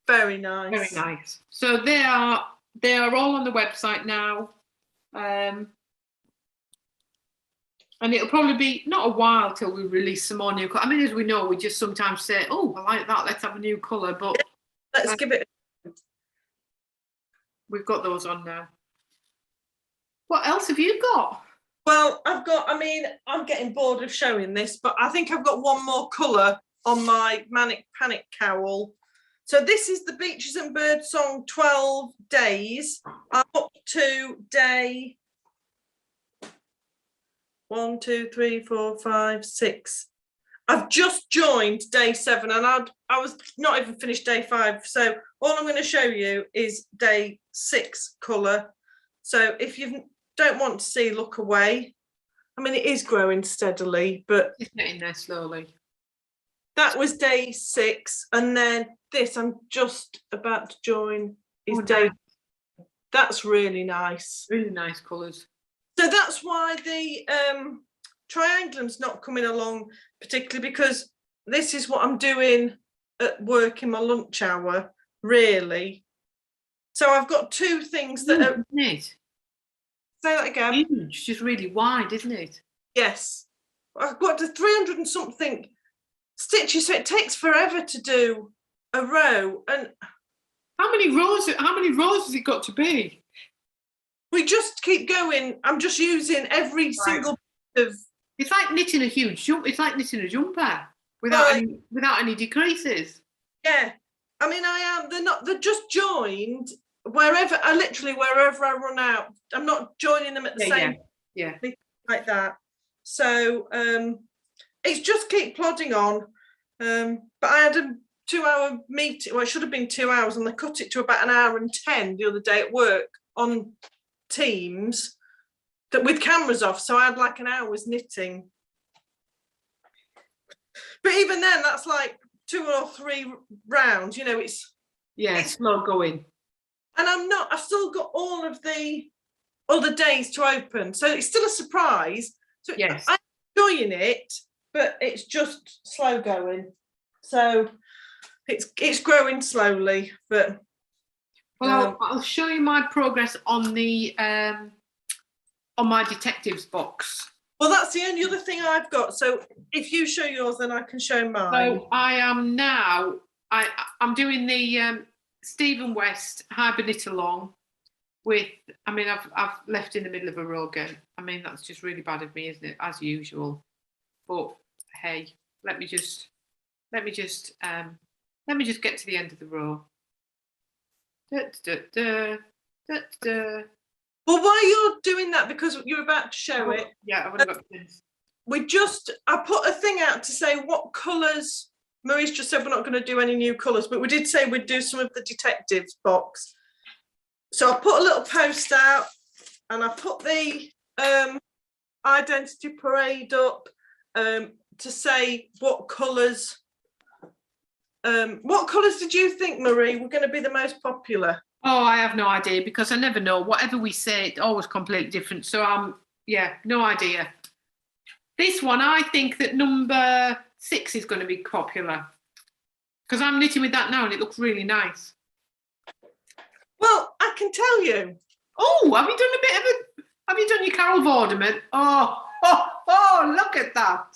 Very nice. Very nice. So they are all on the website now. And it'll probably be not a while till we release some more new colour. I mean, as we know, we just sometimes say, oh, I like that, let's have a new colour. But let's give it. We've got those on now. What else have you got? Well, I'm getting bored of showing this, but I think I've got one more colour on my Manic Panic cowl. So this is the Beaches and Birdsong 12 days. I'm up to day 1, 2, 3, 4, 5, 6. I've just joined day 7 and I was not even finished day 5. So all I'm going to show you is day 6 colour. So if you don't want to see, look away. I mean, it is growing steadily, but it's getting there slowly. That was day 6, and then this I'm just about to join is day. Nice. That's really nice. Really nice colours. So that's why the Triangulum's not coming along particularly, because this is what I'm doing at work in my lunch hour, really. So I've got 2 things that are. Isn't it? Say that again. Huge, just really wide, isn't it? Yes. I've got the 300 and something stitches, so it takes forever to do a row. And how many rows has it got to be? We just keep going. I'm just using every single bit of. It's like knitting a huge jump. It's like knitting a jumper without any decreases. Yeah, I mean, they're just joined wherever I run out. I'm not joining them at the same. Yeah. Like that. So it's just keep plodding on. But I had a 2-hour meeting. Well, it should have been 2 hours, and they cut it to about 1 hour and 10 the other day at work on Teams, that with cameras off. So I had like an hour's knitting. But even then, that's like 2 or 3 rounds. It's slow going. And I've still got all of the other days to open, so it's still a surprise. So yes, I'm enjoying it, but it's just slow going. So it's growing slowly, but. Well, I'll show you my progress on the on my detectives box. Well, that's the only other thing I've got. So if you show yours, then I can show mine. So I am now. I'm doing the Stephen West Hiberknitalong with. I mean, I've left in the middle of a row again. I mean, that's just really bad of me, isn't it? As usual. But hey, let me just get to the end of the row. Well, while you're doing that, because you're about to show it. Yeah, I've only got this. I put a thing out to say what colours. Marie's just said we're not going to do any new colours, but we did say we'd do some of the detectives box. So I put a little post out, and I put the I identity parade up to say what colours. What colours did you think, Marie, were going to be the most popular? Oh, I have no idea because I never know. Whatever we say, it's always completely different. So yeah, no idea. This one, I think that number 6 is going to be popular because I'm knitting with that now and it looks really nice. Well, I can tell you. Oh, have you done your cowl ornament? Oh, look at that.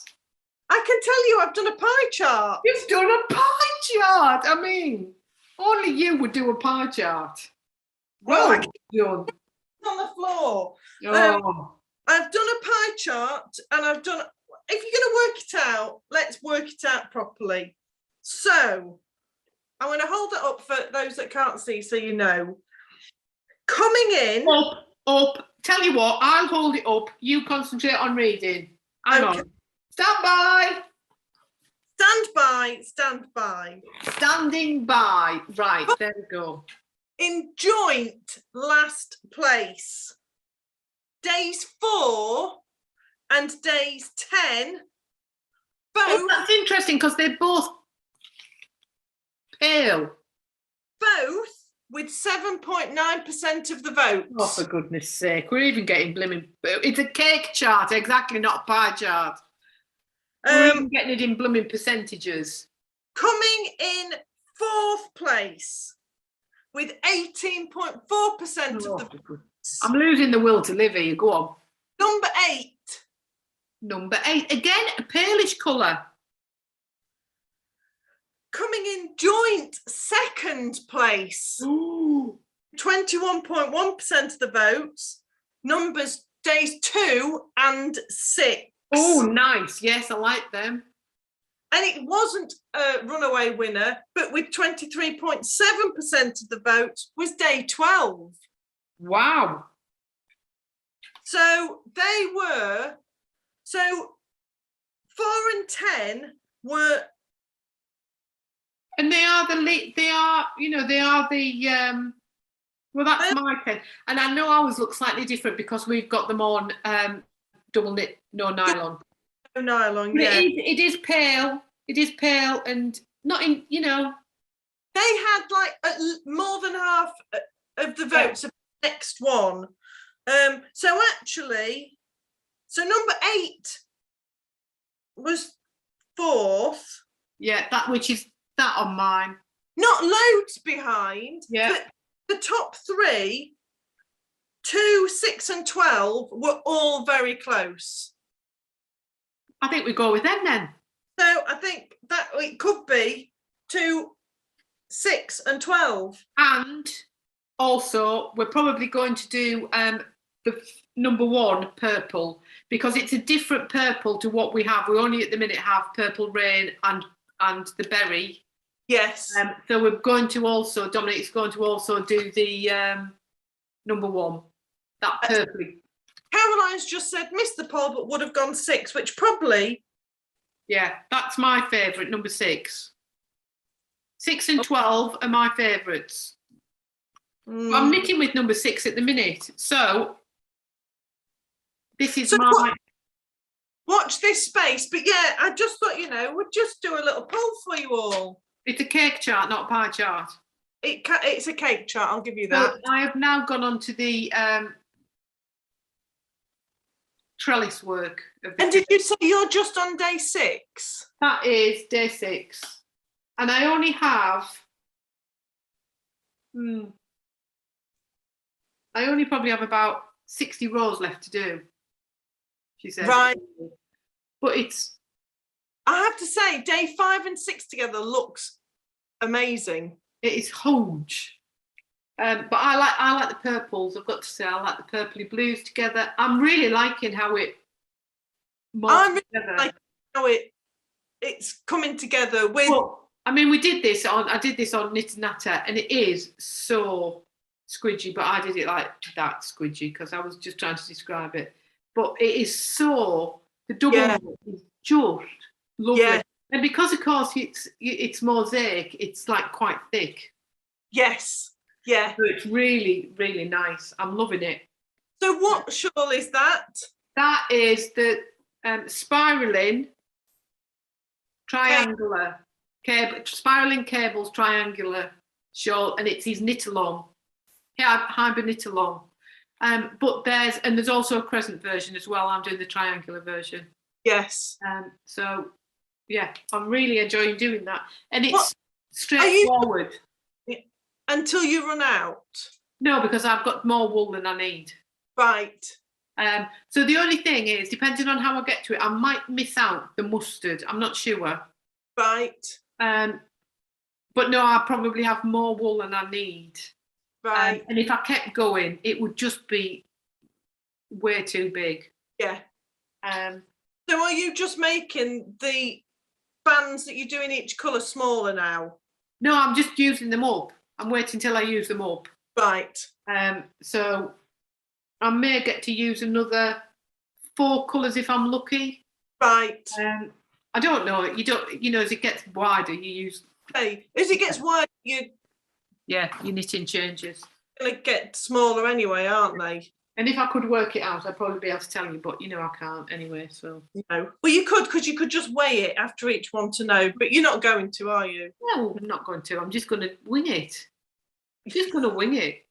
I can tell you I've done a pie chart. You've done a pie chart. I mean, only you would do a pie chart. Well, Well I done. on the floor. Oh. I've done a pie chart and I've done, if you're going to work it out, let's work it out properly. So I'm going to hold it up for those that can't see so you know. Coming in. Up. Tell you what, I'll hold it up. You concentrate on reading. Hang on. Stand by. Stand by. Stand by. Standing by. Right, there we go. In joint last place. Days 4 and days 10. Both. Oh, that's interesting because they're both pale. Both with 7.9% of the votes. Oh, for goodness sake. We're even getting blimmin'. It's a cake chart, exactly, not a pie chart. We're even getting it in blooming percentages. Coming in 4th place with 18.4% of the votes. I'm losing the will to live here. Go on. Number 8. Number 8. Again, a palish colour. Coming in joint 2nd place. Ooh. 21.1% of the votes. Numbers days 2 and 6. Oh, nice. Yes, I like them. And it wasn't a runaway winner, but with 23.7% of the votes was day 12. Wow. So they were, so 4 and 10 were. And they are well, that's my pen. And I know ours look slightly different because we've got them on double knit, no nylon. No nylon, But yeah. it is pale. It is pale and not in, They had like more than half of the votes of the next one. So actually, so number 8 was 4th. Yeah, which is that on mine. Not loads behind. Yeah. But the top 3, 2, 6 and 12 were all very close. I think we go with them then. So I think that it could be 2, 6 and 12. And also we're probably going to do the number 1 purple because it's a different purple to what we have. We only at the minute have Purple Rain and the berry. Yes. So we're going to also, Dominique's going to also do the number 1, that purple. Caroline's just said missed the poll but would have gone 6, which probably. Yeah, that's my favourite, number 6. 6 and 12 are my favourites. I'm knitting with number 6 at the minute. So this is watch this space. But yeah, I just thought, we'd just do a little poll for you all. It's a cake chart, not a pie chart. It's a cake chart, I'll give you that. So I have now gone on to the trellis work. And did you say you're just on day 6? That is day 6. And I only have, I only probably have about 60 rows left to do, she said. Right. But it's... I have to say, day 5 and 6 together looks amazing. It is huge. But I like the purples, I've got to say. I like the purpley blues together. I'm really liking how it molds together. Like how it's coming together with... Well, I mean, I did this on Knit and Natter, and it is so squidgy, but I did it like that squidgy because I was just trying to describe it. But it is so, the double is just lovely. Yeah. And because, of course, it's mosaic, it's like quite thick. Yes, yeah. So it's really, really nice. I'm loving it. So what shawl is that? That is the spiraling triangular cable, spiraling cables triangular shawl, and it's his knit along. Yeah, Hiberknitalong. But there's also a crescent version as well. I'm doing the triangular version. Yes. So yeah, I'm really enjoying doing that, and it's straightforward. Until you run out? No, because I've got more wool than I need. Right. So the only thing is, depending on how I get to it, I might miss out the mustard. I'm not sure. Right. But no, I probably have more wool than I need. Right. And if I kept going, it would just be way too big. Yeah. So are you just making the bands that you do in each colour smaller now? No, I'm just using them up. I'm waiting till I use them up. Right. So I may get to use another 4 colours if I'm lucky. Right. I don't know. As it gets wider, you use. Hey, as it gets wider, your knitting changes. Gonna get smaller anyway, aren't they? And if I could work it out, I'd probably be able to tell you, but I can't anyway. So no. Well, you could, because you could just weigh it after each one to know. But you're not going to, are you? No, I'm not going to. I'm just going to wing it. I'm just going to wing it.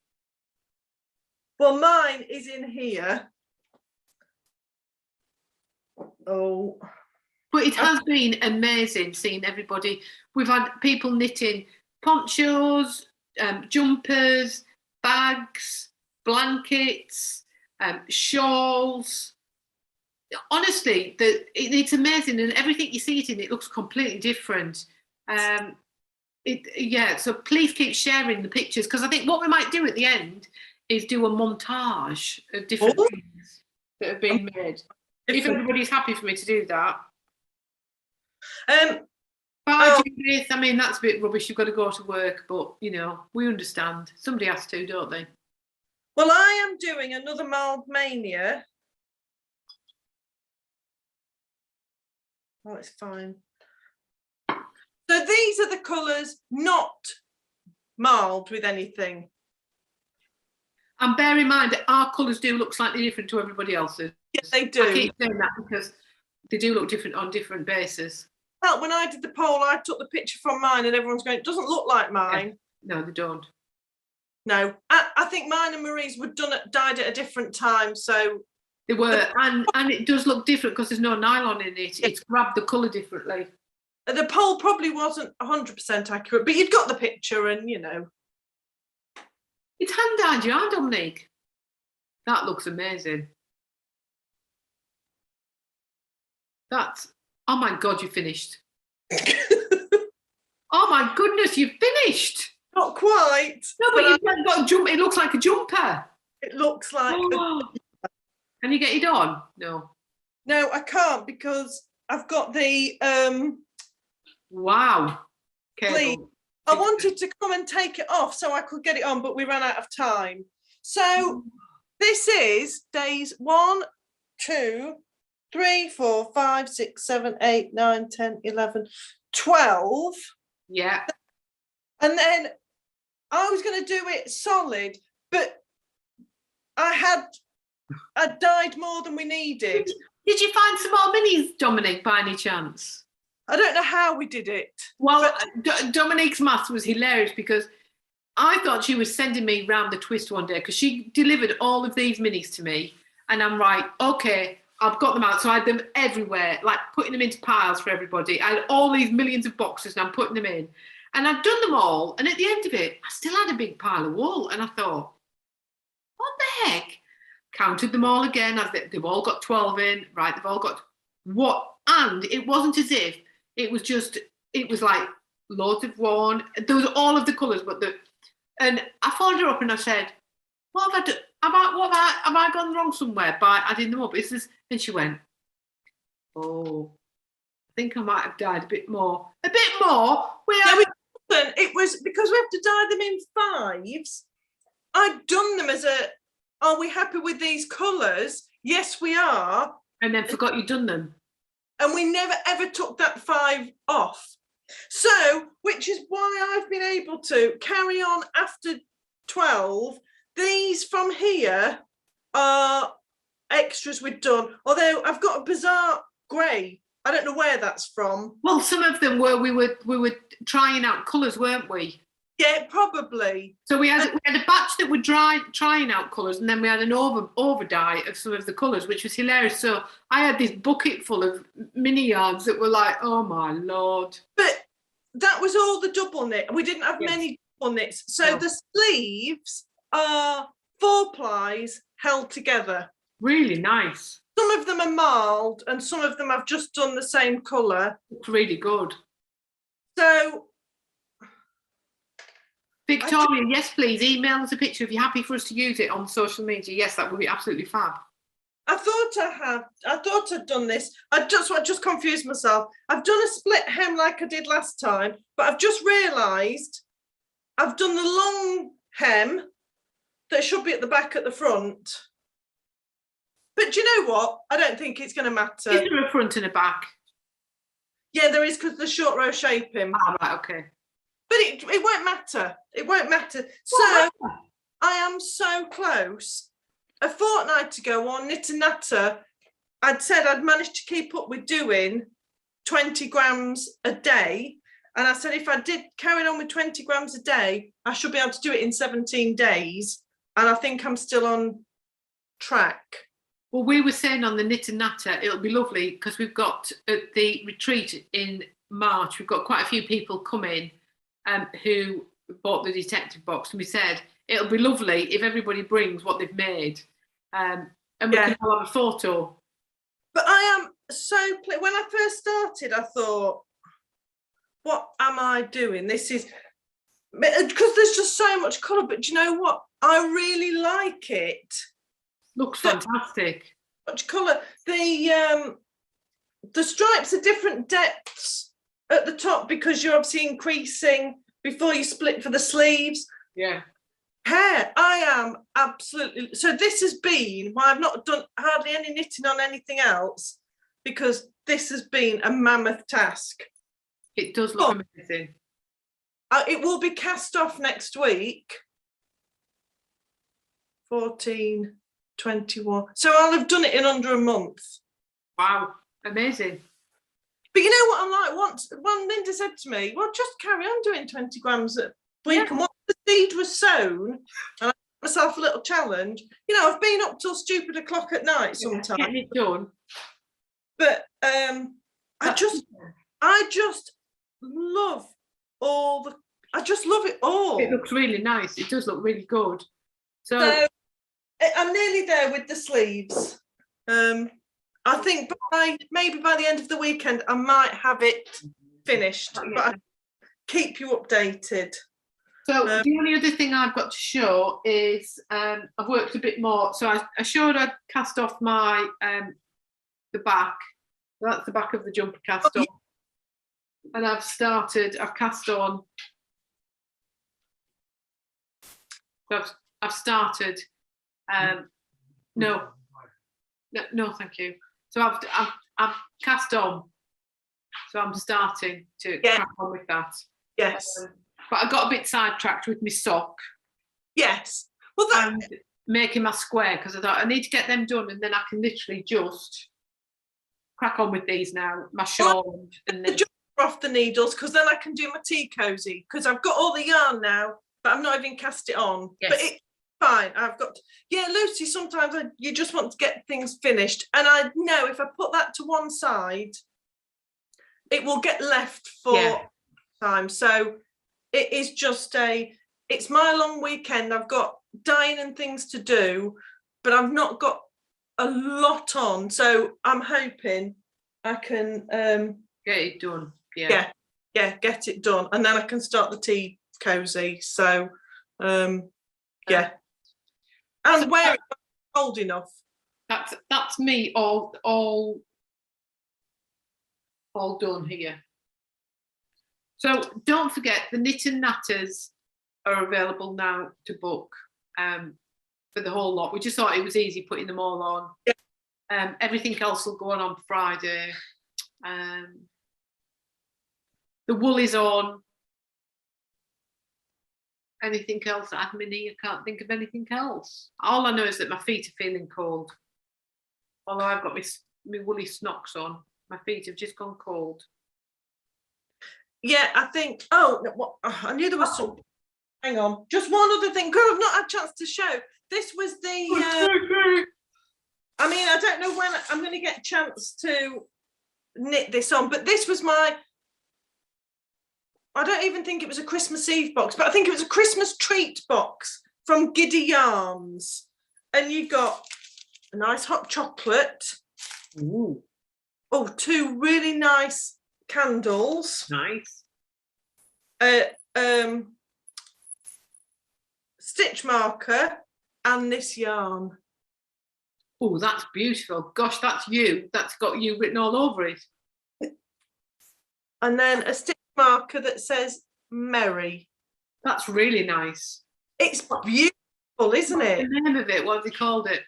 Well, mine is in here. Oh. But it has been amazing seeing everybody. We've had people knitting ponchos, jumpers, bags, blankets, shawls. Honestly, it's amazing, and everything you see it in, it looks completely different. So please keep sharing the pictures, because I think what we might do at the end is do a montage of different things that have been made. If everybody's happy for me to do that. Judith, I mean, that's a bit rubbish. You've got to go to work, but we understand. Somebody has to, don't they? Well, I am doing another Marled Mania. Oh, it's fine. So these are the colours not marled with anything. And bear in mind that our colours do look slightly different to everybody else's. Yes, they do. I keep saying that because they do look different on different bases. Well, when I did the poll, I took the picture from mine and everyone's going, it doesn't look like mine. Yeah. No, they don't. No, I think mine and Marie's were dyed at a different time, so they were, and it does look different because there's no nylon in it. It's grabbed the colour differently. The poll probably wasn't 100% accurate, but you'd got the picture, and it's hand dyed yarn, Dominique. That looks amazing. Oh my God, you finished. Oh my goodness, you've finished. Not quite. No, but you've got a jump. It looks like a jumper. It looks like. Can you get it on? No. No, I can't, because I've got the. Wow. Please. I wanted to come and take it off so I could get it on, but we ran out of time. So this is days 1, 2, 3, 4, 5, 6, 7, 8, 9, 10, 11, 12. Yeah. And then I was going to do it solid, but I dyed more than we needed. Did you find some more minis, Dominique, by any chance? I don't know how we did it. Well, Dominique's maths was hilarious, because I thought she was sending me round the twist one day, because she delivered all of these minis to me, and I'm like, okay, I've got them out. So I had them everywhere, like putting them into piles for everybody. I had all these millions of boxes and I'm putting them in. And I've done them all. And at the end of it, I still had a big pile of wool. And I thought, what the heck? Counted them all again. They've all got 12 in. Right, they've all got what? And it wasn't as if it was like loads of worn. There was all of the colours, and I phoned her up and I said, what have I done? Have I gone wrong somewhere by adding them up? And she went, oh, I think I might have dyed a bit more. It was because we have to dye them in 5s. I'd done them as are we happy with these colours? Yes, we are. And then forgot you'd done them. And we never ever took that 5 off. So, which is why I've been able to carry on after 12. These from here are extras we'd done. Although I've got a bizarre grey. I don't know where that's from. Well, some of them were we were trying out colours, weren't we? Yeah, probably. So we had a batch that were trying out colours, and then we had an over dye of some of the colours, which was hilarious. So I had this bucket full of mini yarns that were like, oh my lord. But that was all the double knit. We didn't have many double knits. So the sleeves are 4 plies held together. Really nice. Some of them are marled, and some of them I've just done the same colour. It's really good. So Victoria, yes, please email us a picture if you're happy for us to use it on social media. Yes, that would be absolutely fab. I thought I'd done this. I just confused myself. I've done a split hem like I did last time, but I've just realised I've done the long hem that should be at the back at the front. But do you know what? I don't think it's going to matter. Is there a front and a back? Yeah, there is, because the short row shaping. Oh, right, okay. But it won't matter. It won't matter. So I am so close. A fortnight ago on Knit and Natter, I'd said I'd managed to keep up with doing 20 grams a day. And I said if I did carry on with 20 grams a day, I should be able to do it in 17 days. And I think I'm still on track. Well, we were saying on the Knit and Natter, it'll be lovely because we've got at the retreat in March, we've got quite a few people coming who bought the detective box, and we said it'll be lovely if everybody brings what they've made, and we can all have a photo. But I am so when I first started, I thought, what am I doing? This is because there's just so much colour. But do you know what? I really like it. Looks fantastic. Much colour. The stripes are different depths at the top because you're obviously increasing before you split for the sleeves. Yeah. Hair, I am absolutely. So this has been why I've not done hardly any knitting on anything else, because this has been a mammoth task. It does look amazing. It will be cast off next week. 14, 21. So I'll have done it in under a month. Wow, amazing. But you know what I'm like? Once Linda said to me, well, just carry on doing 20 grams a week. And once the seed was sown, and I gave myself a little challenge, you know, I've been up till stupid o'clock at night sometimes. Getting it done. But I just love I just love it all. It looks really nice. It does look really good. So I'm nearly there with the sleeves. I think maybe by the end of the weekend I might have it finished, but I'll keep you updated. So the only other thing I've got to show is I've worked a bit more. So I showed I'd cast off my the back. That's the back of the jumper cast on. And I've cast on. So I've started. No, thank you. So I've cast on. So I'm starting to crack on with that. Yes. But I got a bit sidetracked with my sock. Yes. Well, and making my square, because I thought I need to get them done, and then I can literally just crack on with these now. My shawl and then off the needles, because then I can do my tea cozy, because I've got all the yarn now, but I've not even cast it on. Yes. But it's fine. I've got Lucy, sometimes you just want to get things finished, and I know if I put that to one side it will get left for time. So it is just it's my long weekend. I've got dyeing and things to do, but I've not got a lot on, so I'm hoping I can get it done. Get it done, and then I can start the tea cozy. So and where it's cold enough. That's me all done here. So don't forget, the Knit and Natters are available now to book for the whole lot. We just thought it was easy putting them all on. Everything else will go on Friday. The wool is on. Anything else, admin? I can't think of anything else. All I know is that my feet are feeling cold. Although I've got my woolly snocks on. My feet have just gone cold. Yeah, I think. Oh, no, what, I knew there was some. Hang on, just one other thing. Because I've not had a chance to show. This was the. I mean, I don't know when I'm going to get a chance to knit this on, but this was my. I don't even think it was a Christmas Eve box, but I think it was a Christmas treat box from Giddy Yarns, and you got a nice hot chocolate. Ooh. Oh, 2 really nice candles. Nice. Stitch marker and this yarn. Oh, that's beautiful. Gosh, that's you. That's got you written all over it. And then a stitch marker that says Merry. That's really nice. It's beautiful, isn't it? The name of it, what have they called it?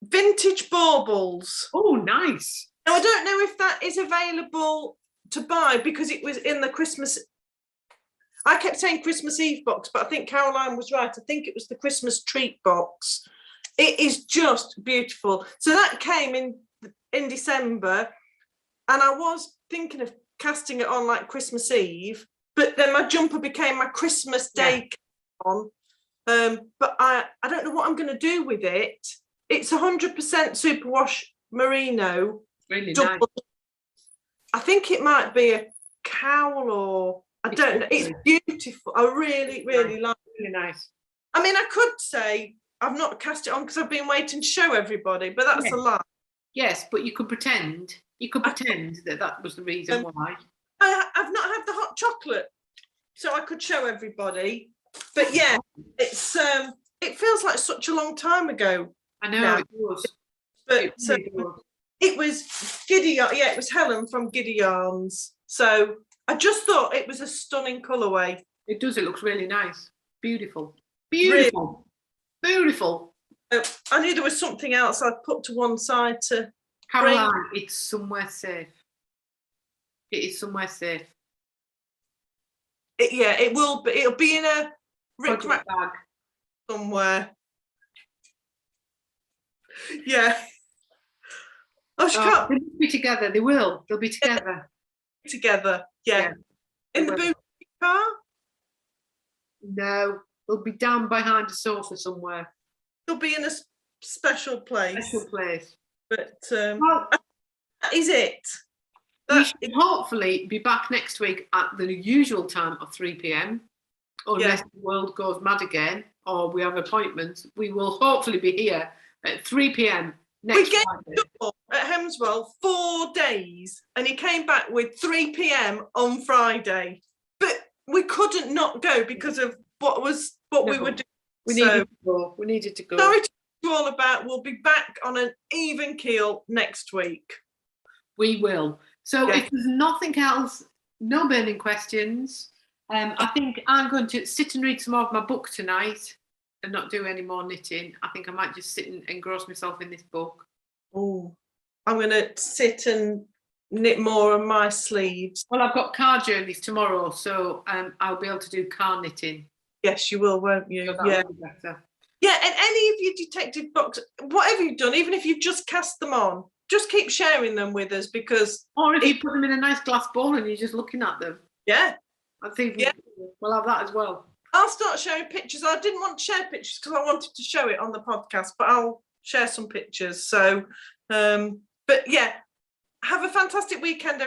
Vintage Baubles. Oh, nice. Now, I don't know if that is available to buy because it was in the Christmas. I kept saying Christmas Eve box, but I think Caroline was right. I think it was the Christmas treat box. It is just beautiful. So that came in December, and I was thinking of casting it on like Christmas Eve, but then my jumper became my Christmas Day on. But I don't know what I'm going to do with it. It's 100% superwash merino. Really double. nice. I think it might be a cowl or I don't know. It's beautiful. I really, really like it. Really nice. I mean, I could say I've not cast it on because I've been waiting to show everybody, but that's a lie. Yes, but you could pretend. You could pretend that was the reason why. I've not had the hot chocolate, so I could show everybody. But yeah, it's it feels like such a long time ago. I know now. it was. But it was Giddy. Yeah, it was Helen from Giddy Yarns. So I just thought it was a stunning colourway. It does. It looks really nice. Beautiful. Beautiful. Really? Beautiful. I knew there was something else I'd put to one side to. Caroline, it's somewhere safe. It is somewhere safe. It will be. It'll be in a Project bag somewhere. Yeah. Oh, they'll be together. They will. They'll be together. Together. Yeah. In the boot car? No, they'll be down behind a sofa somewhere. They'll be in a special place. Special place. But that is it. We should hopefully be back next week at the usual time of 3 p.m. Unless the world goes mad again or we have appointments. We will hopefully be here at 3 p.m. next Friday. At Hemswell 4 days, and he came back with 3 p.m. on Friday. But we couldn't not go because of what we were doing. We needed to go. We needed to go. Sorry to you all about. We'll be back on an even keel next week. We will. So if there's nothing else, no burning questions, I think I'm going to sit and read some more of my book tonight and not do any more knitting. I think I might just sit and engross myself in this book. Oh, I'm going to sit and knit more on my sleeves. Well, I've got car journeys tomorrow, so I'll be able to do car knitting. Yes, you will, won't you? So that'll be better. Yeah, and any of your detective books, whatever you've done, even if you've just cast them on, just keep sharing them with us because... Or if you put them in a nice glass bowl and you're just looking at them. Yeah. I think we'll have that as well. I'll start sharing pictures. I didn't want to share pictures because I wanted to show it on the podcast, but I'll share some pictures. So, but yeah, have a fantastic weekend,